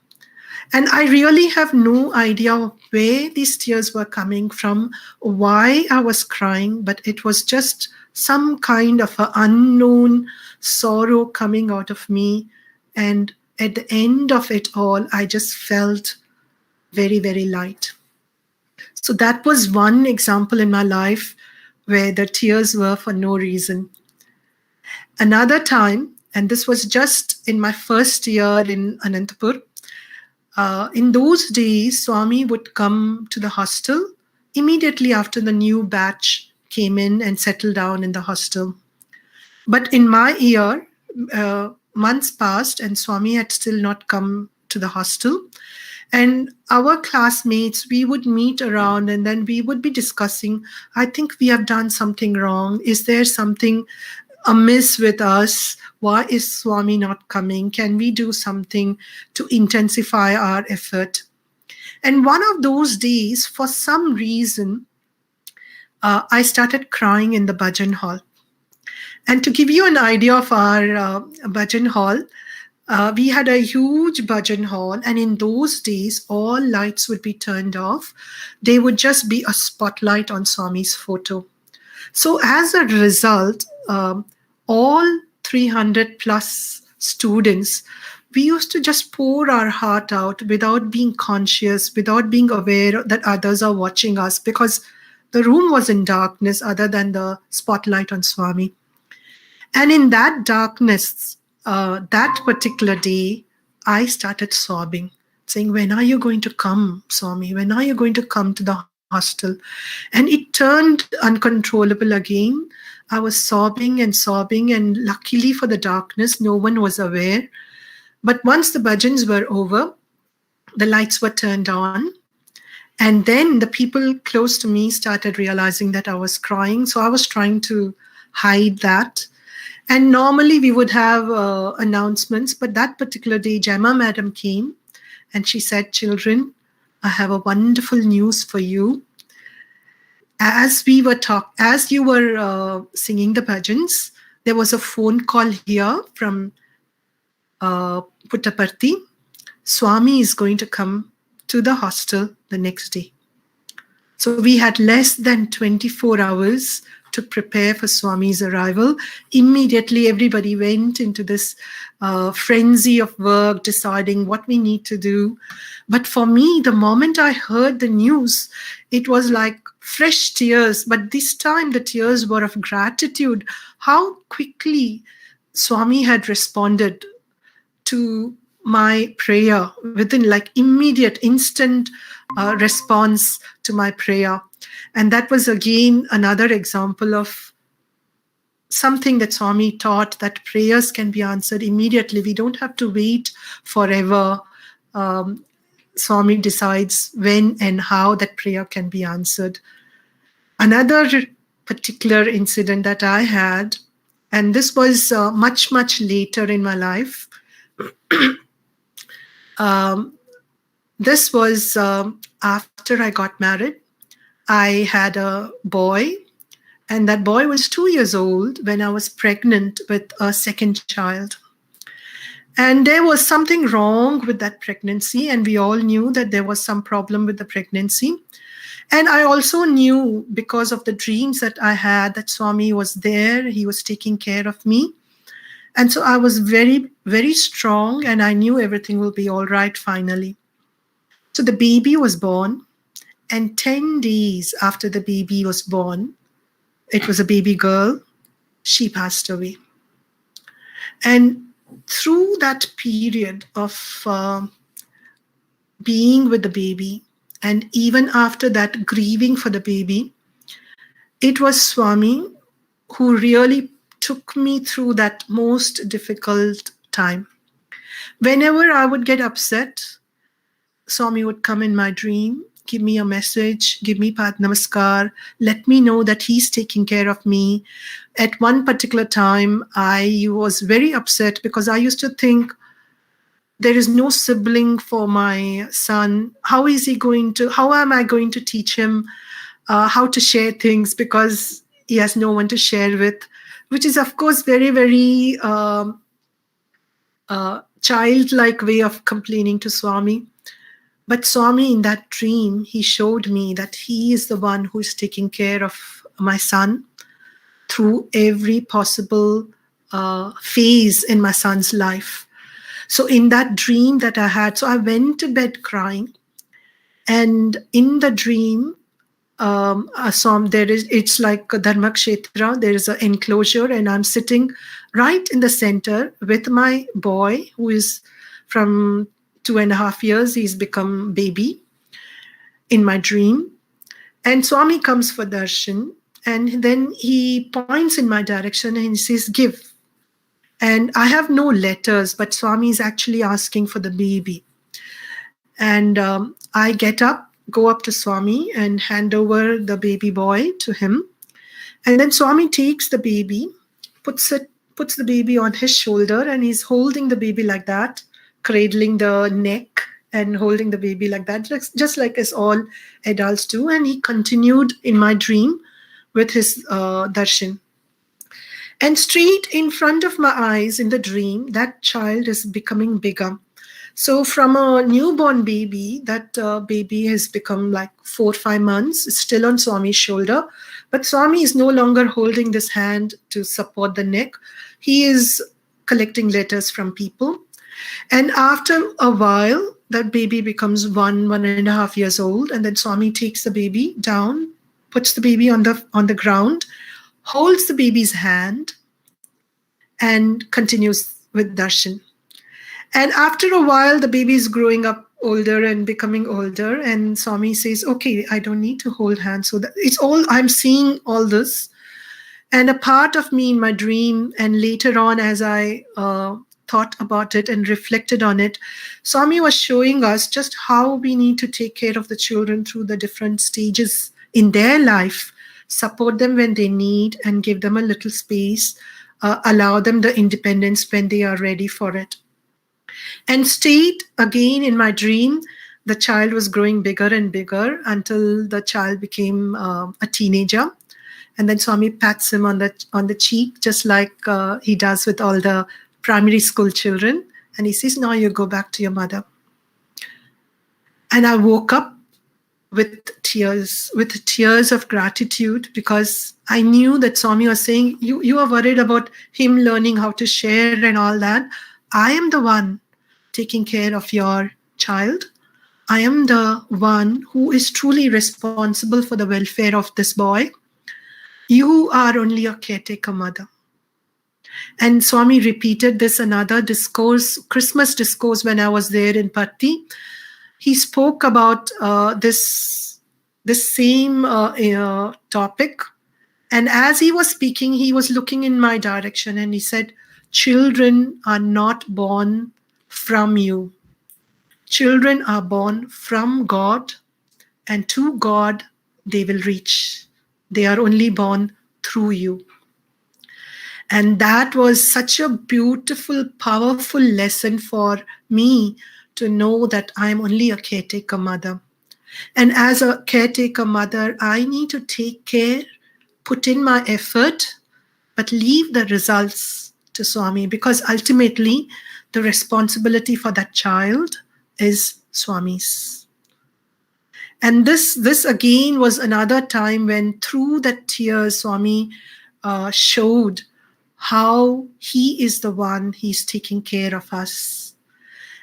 Speaker 4: And I really have no idea where these tears were coming from, why I was crying, but it was just some kind of an unknown sorrow coming out of me. And at the end of it all, I just felt very, very light. So that was one example in my life where the tears were for no reason. Another time, and this was just in my first year in Anantapur, in those days, Swami would come to the hostel immediately after the new batch came in and settled down in the hostel. But in my year, months passed and Swami had still not come to the hostel. And our classmates, we would meet around and then we would be discussing, I think we have done something wrong. Is there something amiss with us? Why is Swami not coming? Can we do something to intensify our effort? And one of those days, for some reason, I started crying in the bhajan hall. And to give you an idea of our bhajan hall, we had a huge bhajan hall, and in those days, all lights would be turned off. There would just be a spotlight on Swami's photo. So as a result, all 300 plus students, we used to just pour our heart out without being conscious, without being aware that others are watching us, because the room was in darkness other than the spotlight on Swami. And in that darkness, that particular day, I started sobbing, saying, when are you going to come, Swami? When are you going to come to the hostel? And it turned uncontrollable again. I was sobbing, and luckily for the darkness, no one was aware. But once the bhajans were over, the lights were turned on. And then the people close to me started realizing that I was crying. So I was trying to hide that. And normally we would have announcements, but that particular day, Jaima madam came and she said, children, I have a wonderful news for you. As you were singing the bhajans, there was a phone call here from Puttaparthi, Swami is going to come to the hostel the next day. So we had less than 24 hours to prepare for Swami's arrival. Immediately, everybody went into this frenzy of work, deciding what we need to do. But for me, the moment I heard the news, it was like fresh tears. But this time, the tears were of gratitude. How quickly Swami had responded to my prayer, within like immediate, instant response to my prayer. And that was again another example of something that Swami taught, that prayers can be answered immediately. We don't have to wait forever. Swami decides when and how that prayer can be answered. Another particular incident that I had, and this was much, much later in my life. This was after I got married. I had a boy, and that boy was 2 years old when I was pregnant with a second child. And there was something wrong with that pregnancy, and we all knew that there was some problem with the pregnancy. And I also knew, because of the dreams that I had, that Swami was there, he was taking care of me. And so I was very, very strong, and I knew everything will be all right finally. So the baby was born, and 10 days after the baby was born, it was a baby girl, she passed away. And through that period of being with the baby, and even after that grieving for the baby, it was Swami who really took me through that most difficult time. Whenever I would get upset, Swami would come in my dream, give me a message, give me Pad Namaskar, let me know that he's taking care of me. At one particular time, I was very upset because I used to think, there is no sibling for my son. How am I going to teach him how to share things, because he has no one to share with, which is, of course, very, very childlike way of complaining to Swami. But Swami, in that dream, he showed me that he is the one who is taking care of my son through every possible phase in my son's life. So in that dream that I had, so I went to bed crying. And in the dream, it's like a Dharmakshetra, there is an enclosure, and I'm sitting right in the center with my boy, who is from 2.5 years, he's become baby in my dream. And Swami comes for darshan, and then he points in my direction and he says, give. And I have no letters, but Swami is actually asking for the baby. And I get up, go up to Swami and hand over the baby boy to him. And then Swami takes the baby, puts the baby on his shoulder, and he's holding the baby like that, cradling the neck and holding the baby like that, just like as all adults do. And he continued in my dream with his darshan. And straight in front of my eyes in the dream, that child is becoming bigger. So from a newborn baby, that baby has become like 4 or 5 months, still on Swami's shoulder. But Swami is no longer holding this hand to support the neck. He is collecting letters from people. And after a while, that baby becomes 1.5 years old. And then Swami takes the baby down, puts the baby on the ground, holds the baby's hand, and continues with darshan. And after a while, the baby is growing up older and becoming older. And Swami says, okay, I don't need to hold hands. So it's all, I'm seeing all this. And a part of me in my dream, and later on as I thought about it and reflected on it, Swami was showing us just how we need to take care of the children through the different stages in their life, support them when they need, and give them a little space, allow them the independence when they are ready for it. And stayed again in my dream, the child was growing bigger and bigger until the child became a teenager. And then Swami pats him on the cheek, just like he does with all the primary school children. And he says, now you go back to your mother. And I woke up with tears of gratitude, because I knew that Swami was saying, you are worried about him learning how to share and all that. I am the one taking care of your child. I am the one who is truly responsible for the welfare of this boy. You are only a caretaker mother. And Swami repeated this another discourse, Christmas discourse, when I was there in Patti. He spoke about this same topic. And as he was speaking, he was looking in my direction and he said, children are not born from you. Children are born from God, and to God they will reach. They are only born through you. And that was such a beautiful, powerful lesson for me, to know that I'm only a caretaker mother. And as a caretaker mother, I need to take care, put in my effort, but leave the results to Swami, because ultimately the responsibility for that child is Swami's. And this again was another time when, through that tears, Swami showed how he is the one, he's taking care of us.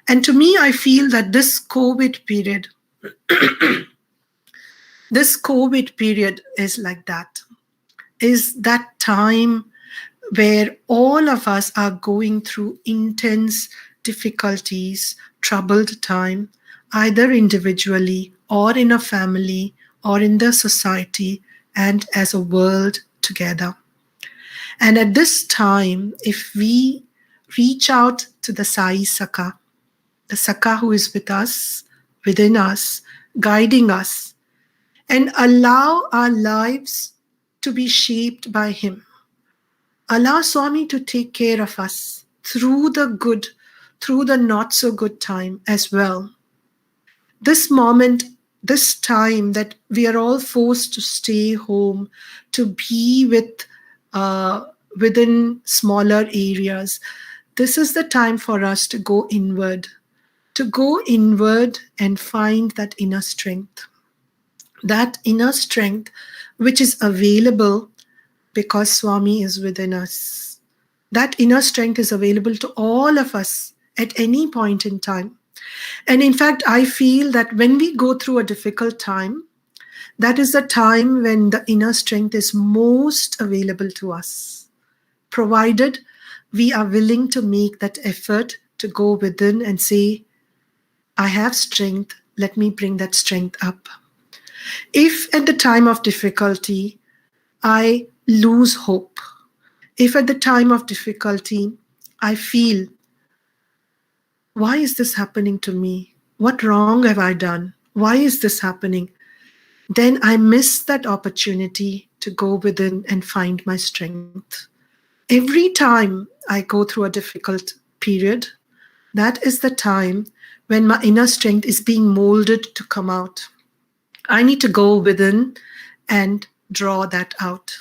Speaker 4: And to me, I feel that this COVID period, is like that, is that time where all of us are going through intense difficulties, troubled time, either individually or in a family or in the society and as a world together. And at this time, if we reach out to the Sai Sakha, the Sakha who is with us, within us, guiding us, and allow our lives to be shaped by him. Allow Swami to take care of us through the good, through the not so good time as well. This moment, this time that we are all forced to stay home, to be within smaller areas, this is the time for us to go inward and find that inner strength. That inner strength which is available because Swami is within us. That inner strength is available to all of us at any point in time. And in fact, I feel that when we go through a difficult time, that is the time when the inner strength is most available to us, provided we are willing to make that effort to go within and say, I have strength, let me bring that strength up. If at the time of difficulty, I lose hope, if at the time of difficulty, I feel, why is this happening to me? What wrong have I done? Why is this happening? Then I miss that opportunity to go within and find my strength. Every time I go through a difficult period, that is the time when my inner strength is being molded to come out. I need to go within and draw that out.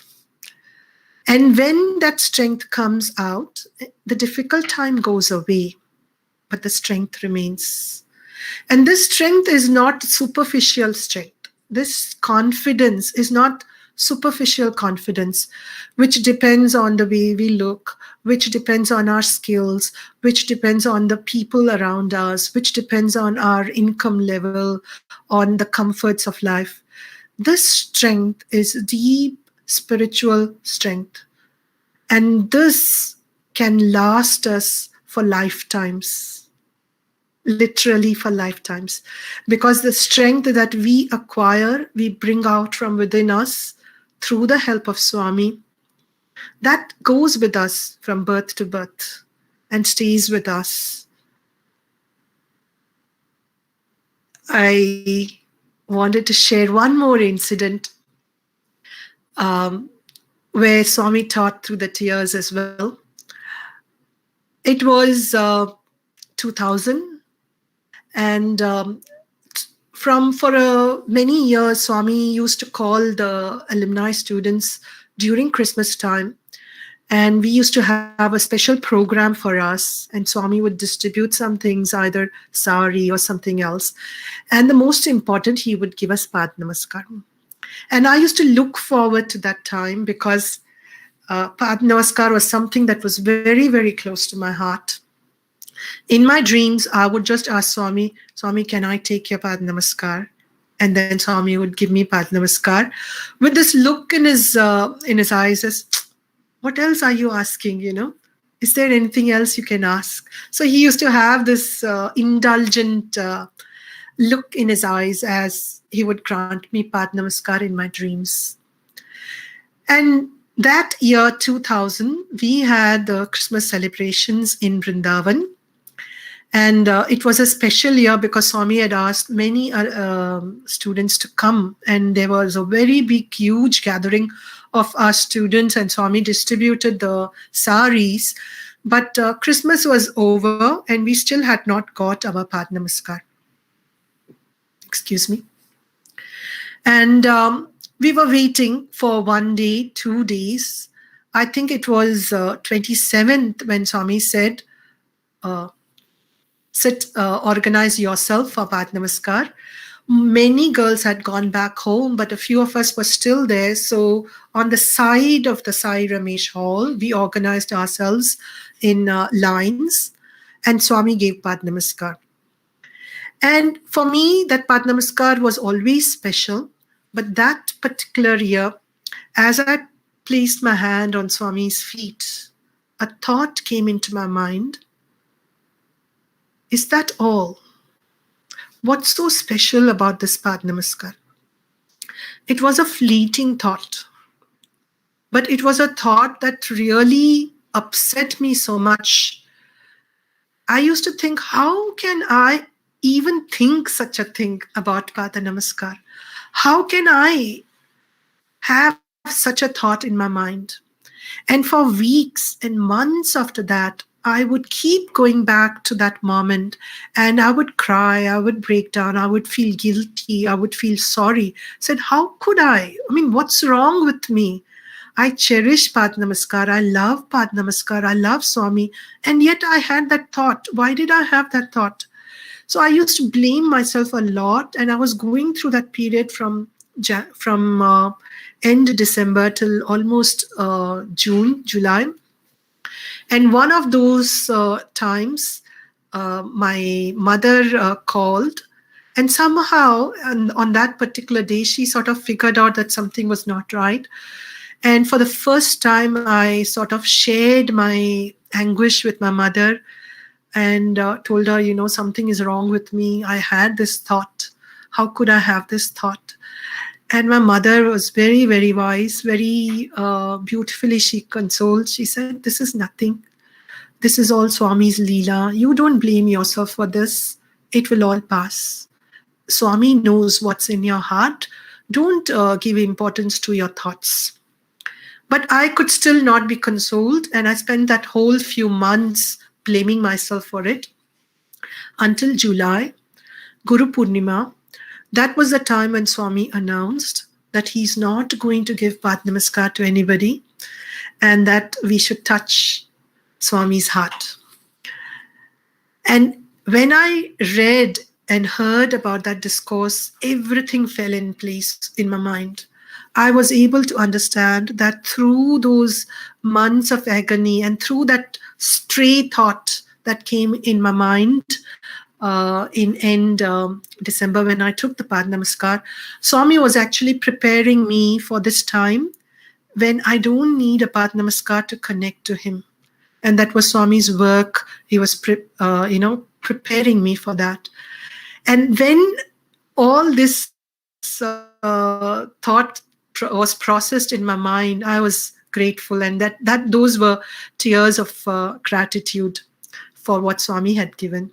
Speaker 4: And when that strength comes out, the difficult time goes away, but the strength remains. And this strength is not superficial strength. This confidence is not superficial confidence, which depends on the way we look, which depends on our skills, which depends on the people around us, which depends on our income level, on the comforts of life. This strength is deep spiritual strength. And this can last us for lifetimes, literally for lifetimes, because the strength that we acquire, we bring out from within us through the help of Swami, that goes with us from birth to birth and stays with us. I wanted to share one more incident where Swami taught through the tears as well. It was 2000, and for many years, Swami used to call the alumni students during Christmas time And we used to have a special program for us, and Swami would distribute some things, either sari or something else. And the most important, he would give us Pad Namaskar. And I used to look forward to that time because Pad Namaskar was something that was very, very close to my heart. In my dreams, I would just ask Swami, Swami, can I take your Pad Namaskar? And then Swami would give me Pad Namaskar with this look in his eyes as, what else are you asking, Is there anything else you can ask? So he used to have this indulgent look in his eyes as he would grant me Pad Namaskar in my dreams. And that year, 2000, we had the Christmas celebrations in Vrindavan. And it was a special year because Swami had asked many students to come. And there was a very big, huge gathering of our students, and Swami distributed the saris. But Christmas was over and we still had not got our Pad Namaskar. Excuse me. And we were waiting for 1 day, 2 days. I think it was 27th when Swami said, organize yourself for Pad Namaskar. Many girls had gone back home, but a few of us were still there. So on the side of the Sai Ramesh hall, we organized ourselves in lines, and Swami gave Pad Namaskar. And for me, that Pad Namaskar was always special. But that particular year, as I placed my hand on Swami's feet, a thought came into my mind. Is that all? What's so special about this Pad Namaskar? It was a fleeting thought, but it was a thought that really upset me so much. I used to think, how can I even think such a thing about Pad Namaskar? How can I have such a thought in my mind? And for weeks and months after that, I would keep going back to that moment, and I would cry, I would break down, I would feel guilty, I would feel sorry. I said, how could I? What's wrong with me? I cherish Pad Namaskar, I love Pad Namaskar, I love Swami, and yet I had that thought. Why did I have that thought? So I used to blame myself a lot, and I was going through that period from end December till almost June, July. And one of those times, my mother called, and somehow on that particular day, she sort of figured out that something was not right. And for the first time, I sort of shared my anguish with my mother and told her, something is wrong with me. I had this thought. How could I have this thought? And my mother was very, very wise, very beautifully she consoled. She said, this is nothing. This is all Swami's Leela. You don't blame yourself for this. It will all pass. Swami knows what's in your heart. Don't give importance to your thoughts. But I could still not be consoled. And I spent that whole few months blaming myself for it until July, Guru Purnima. That was the time when Swami announced that he's not going to give Pad Namaskar to anybody and that we should touch Swami's heart. And when I read and heard about that discourse, everything fell in place in my mind. I was able to understand that through those months of agony and through that stray thought that came in my mind, in end December when I took the Pad Namaskar, Swami was actually preparing me for this time when I don't need a Pad Namaskar to connect to him. And that was Swami's work. He was preparing me for that. And when all this thought was processed in my mind, I was grateful, and that those were tears of gratitude for what Swami had given.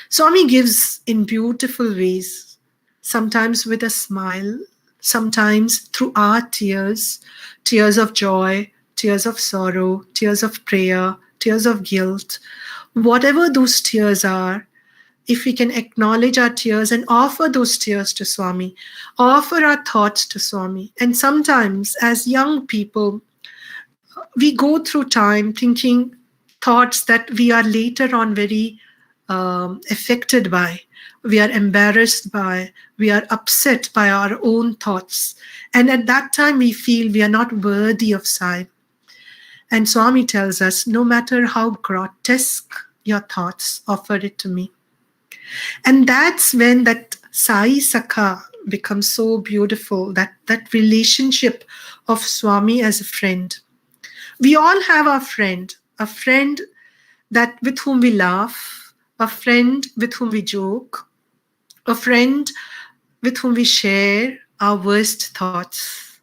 Speaker 4: Swami gives in beautiful ways, sometimes with a smile, sometimes through our tears, tears of joy, tears of sorrow, tears of prayer, tears of guilt. Whatever those tears are, if we can acknowledge our tears and offer those tears to Swami, offer our thoughts to Swami. And sometimes as young people, we go through time thinking thoughts that we are later on very affected by. We are embarrassed by, we are upset by our own thoughts. And at that time, we feel we are not worthy of Sai. And Swami tells us, no matter how grotesque your thoughts, offer it to me. And that's when that Sai Sakha becomes so beautiful, that relationship of Swami as a friend. We all have a friend that with whom we laugh, a friend with whom we joke, a friend with whom we share our worst thoughts.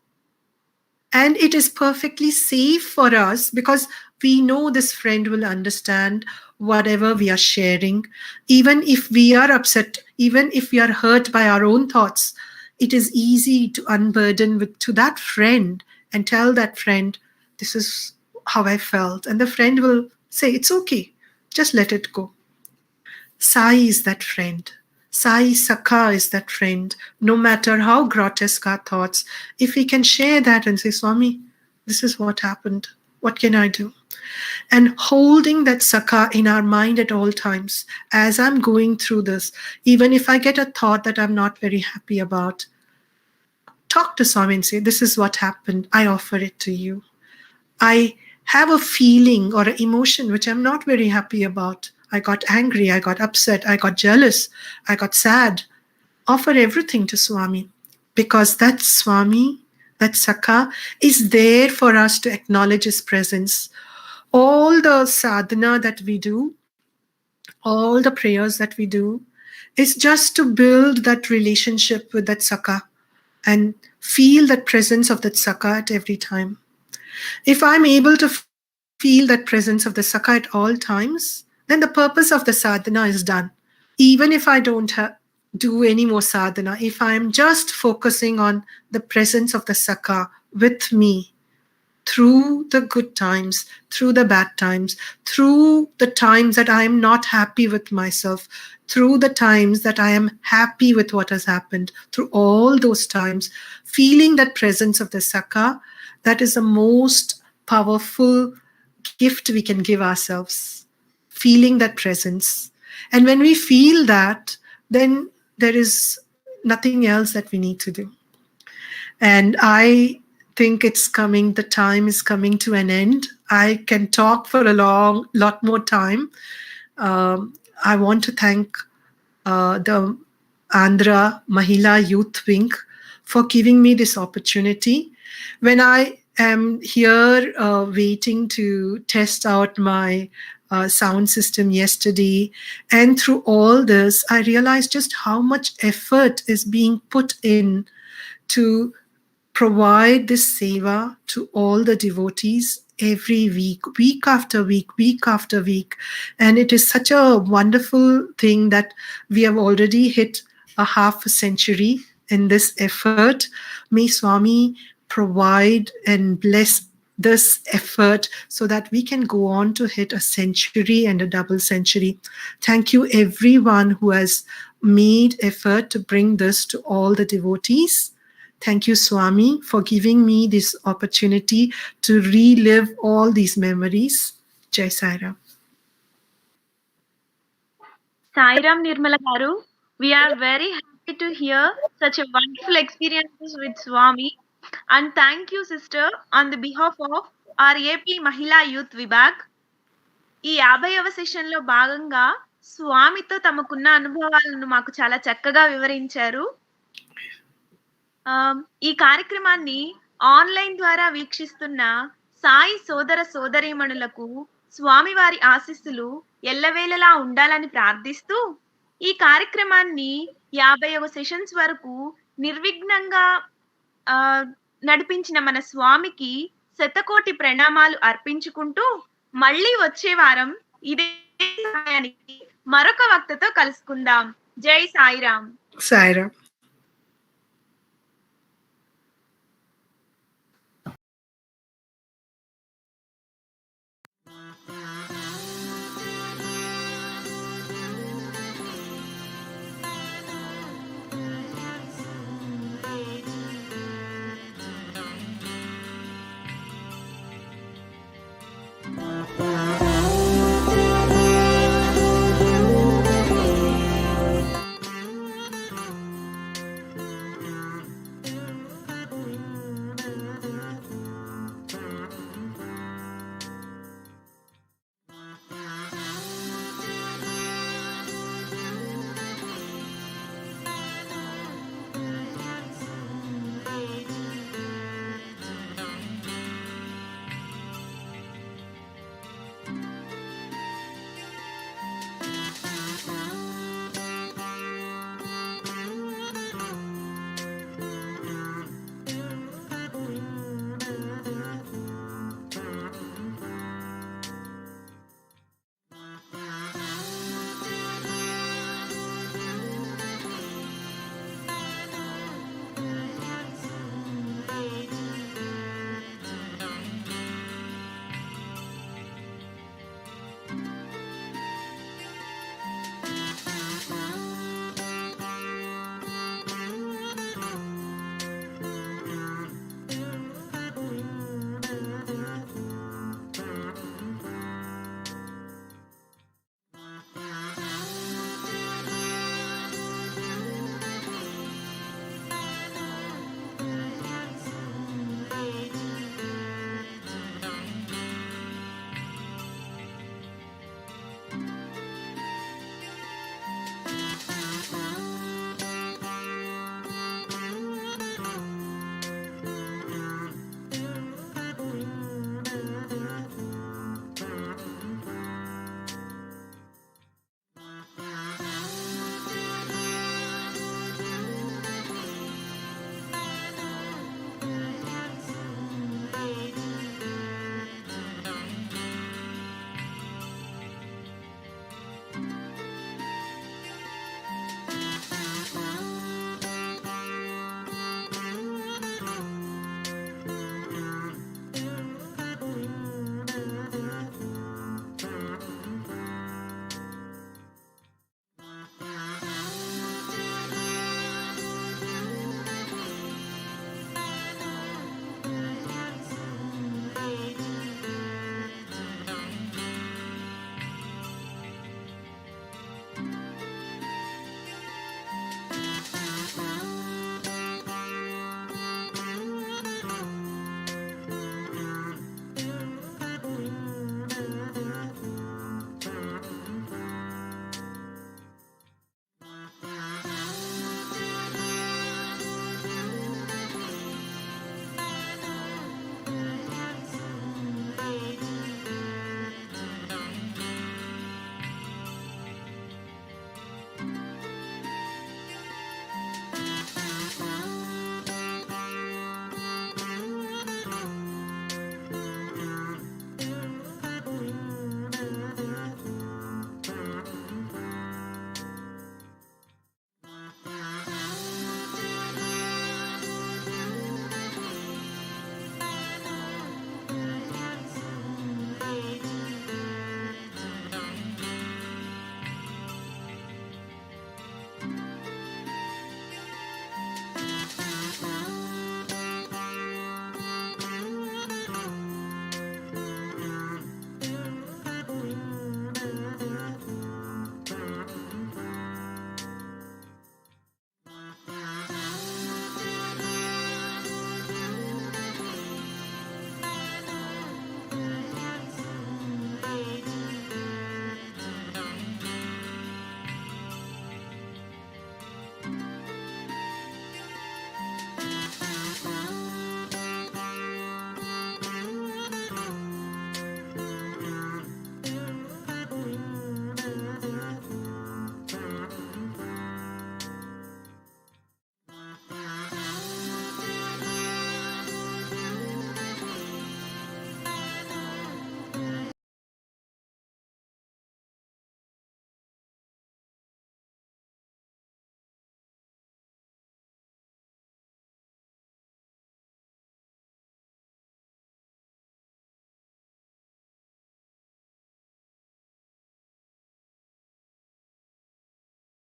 Speaker 4: And it is perfectly safe for us because we know this friend will understand whatever we are sharing. Even if we are upset, even if we are hurt by our own thoughts, it is easy to unburden to that friend and tell that friend, this is how I felt. And the friend will say, it's okay, just let it go. Sai is that friend. Sai Sakha is that friend. No matter how grotesque our thoughts, if we can share that and say, Swami, this is what happened. What can I do? And holding that Sakha in our mind at all times, as I'm going through this, even if I get a thought that I'm not very happy about, talk to Swami and say, this is what happened. I offer it to you. I have a feeling or an emotion which I'm not very happy about. I got angry, I got upset, I got jealous, I got sad. Offer everything to Swami, because that Swami, that Sakha, is there for us to acknowledge his presence. All the sadhana that we do, all the prayers that we do, is just to build that relationship with that Sakha and feel that presence of that Sakha at every time. If I'm able to feel that presence of the Sakha at all times, then the purpose of the sadhana is done. Even if I don't do any more sadhana, if I'm just focusing on the presence of the Sakha with me, through the good times, through the bad times, through the times that I am not happy with myself, through the times that I am happy with what has happened, through all those times, feeling that presence of the Sakha, that is the most powerful gift we can give ourselves, feeling that presence. And when we feel that, then there is nothing else that we need to do. And I think it's coming, the time is coming to an end. I can talk for a lot more time. I want to thank the Andhra Mahila Youth Wing for giving me this opportunity. When I am here waiting to test out my sound system yesterday, and through all this, I realized just how much effort is being put in to provide this seva to all the devotees every week, week after week, week after week. And it is such a wonderful thing that we have already hit a half a century in this effort. May Swami provide and bless this effort so that we can go on to hit a century and a double century. Thank you everyone who has made effort to bring this to all the devotees. Thank you, Swami, for giving me this opportunity to relive all these memories. Jai Sai Ram.
Speaker 1: Sai Ram, Nirmala Garu, we are very happy to hear such a wonderful experiences with Swami. And thank you, sister, on the behalf of our AP Mahila Youth Vibhag. ఈ 50వ సెషన్లో భాగంగా స్వామితో తమకున్న అనుభవాలను మాకు చాలా చక్కగా వివరించారు. ఈ కార్యక్రమాన్ని ఆన్లైన్ ద్వారా వీక్షిస్తున్న సాయి సోదర సోదరీమణులకు స్వామివారి ఆశీస్సులు ఎల్లవేళలా ఉండాలని ప్రార్థిస్తూ ఈ కార్యక్రమాన్ని 50వ సెషన్స్ వరకు నిర్విఘ్నంగా నడిపించిన మన స్వామికి శతకోటి ప్రణామాలు అర్పించుకుంటూ మళ్ళీ వచ్చే వారం ఇదే సమయానికి మరొక వక్తతో కలుసుకుందాం. జై సాయిరామ్.
Speaker 4: సాయిరామ్.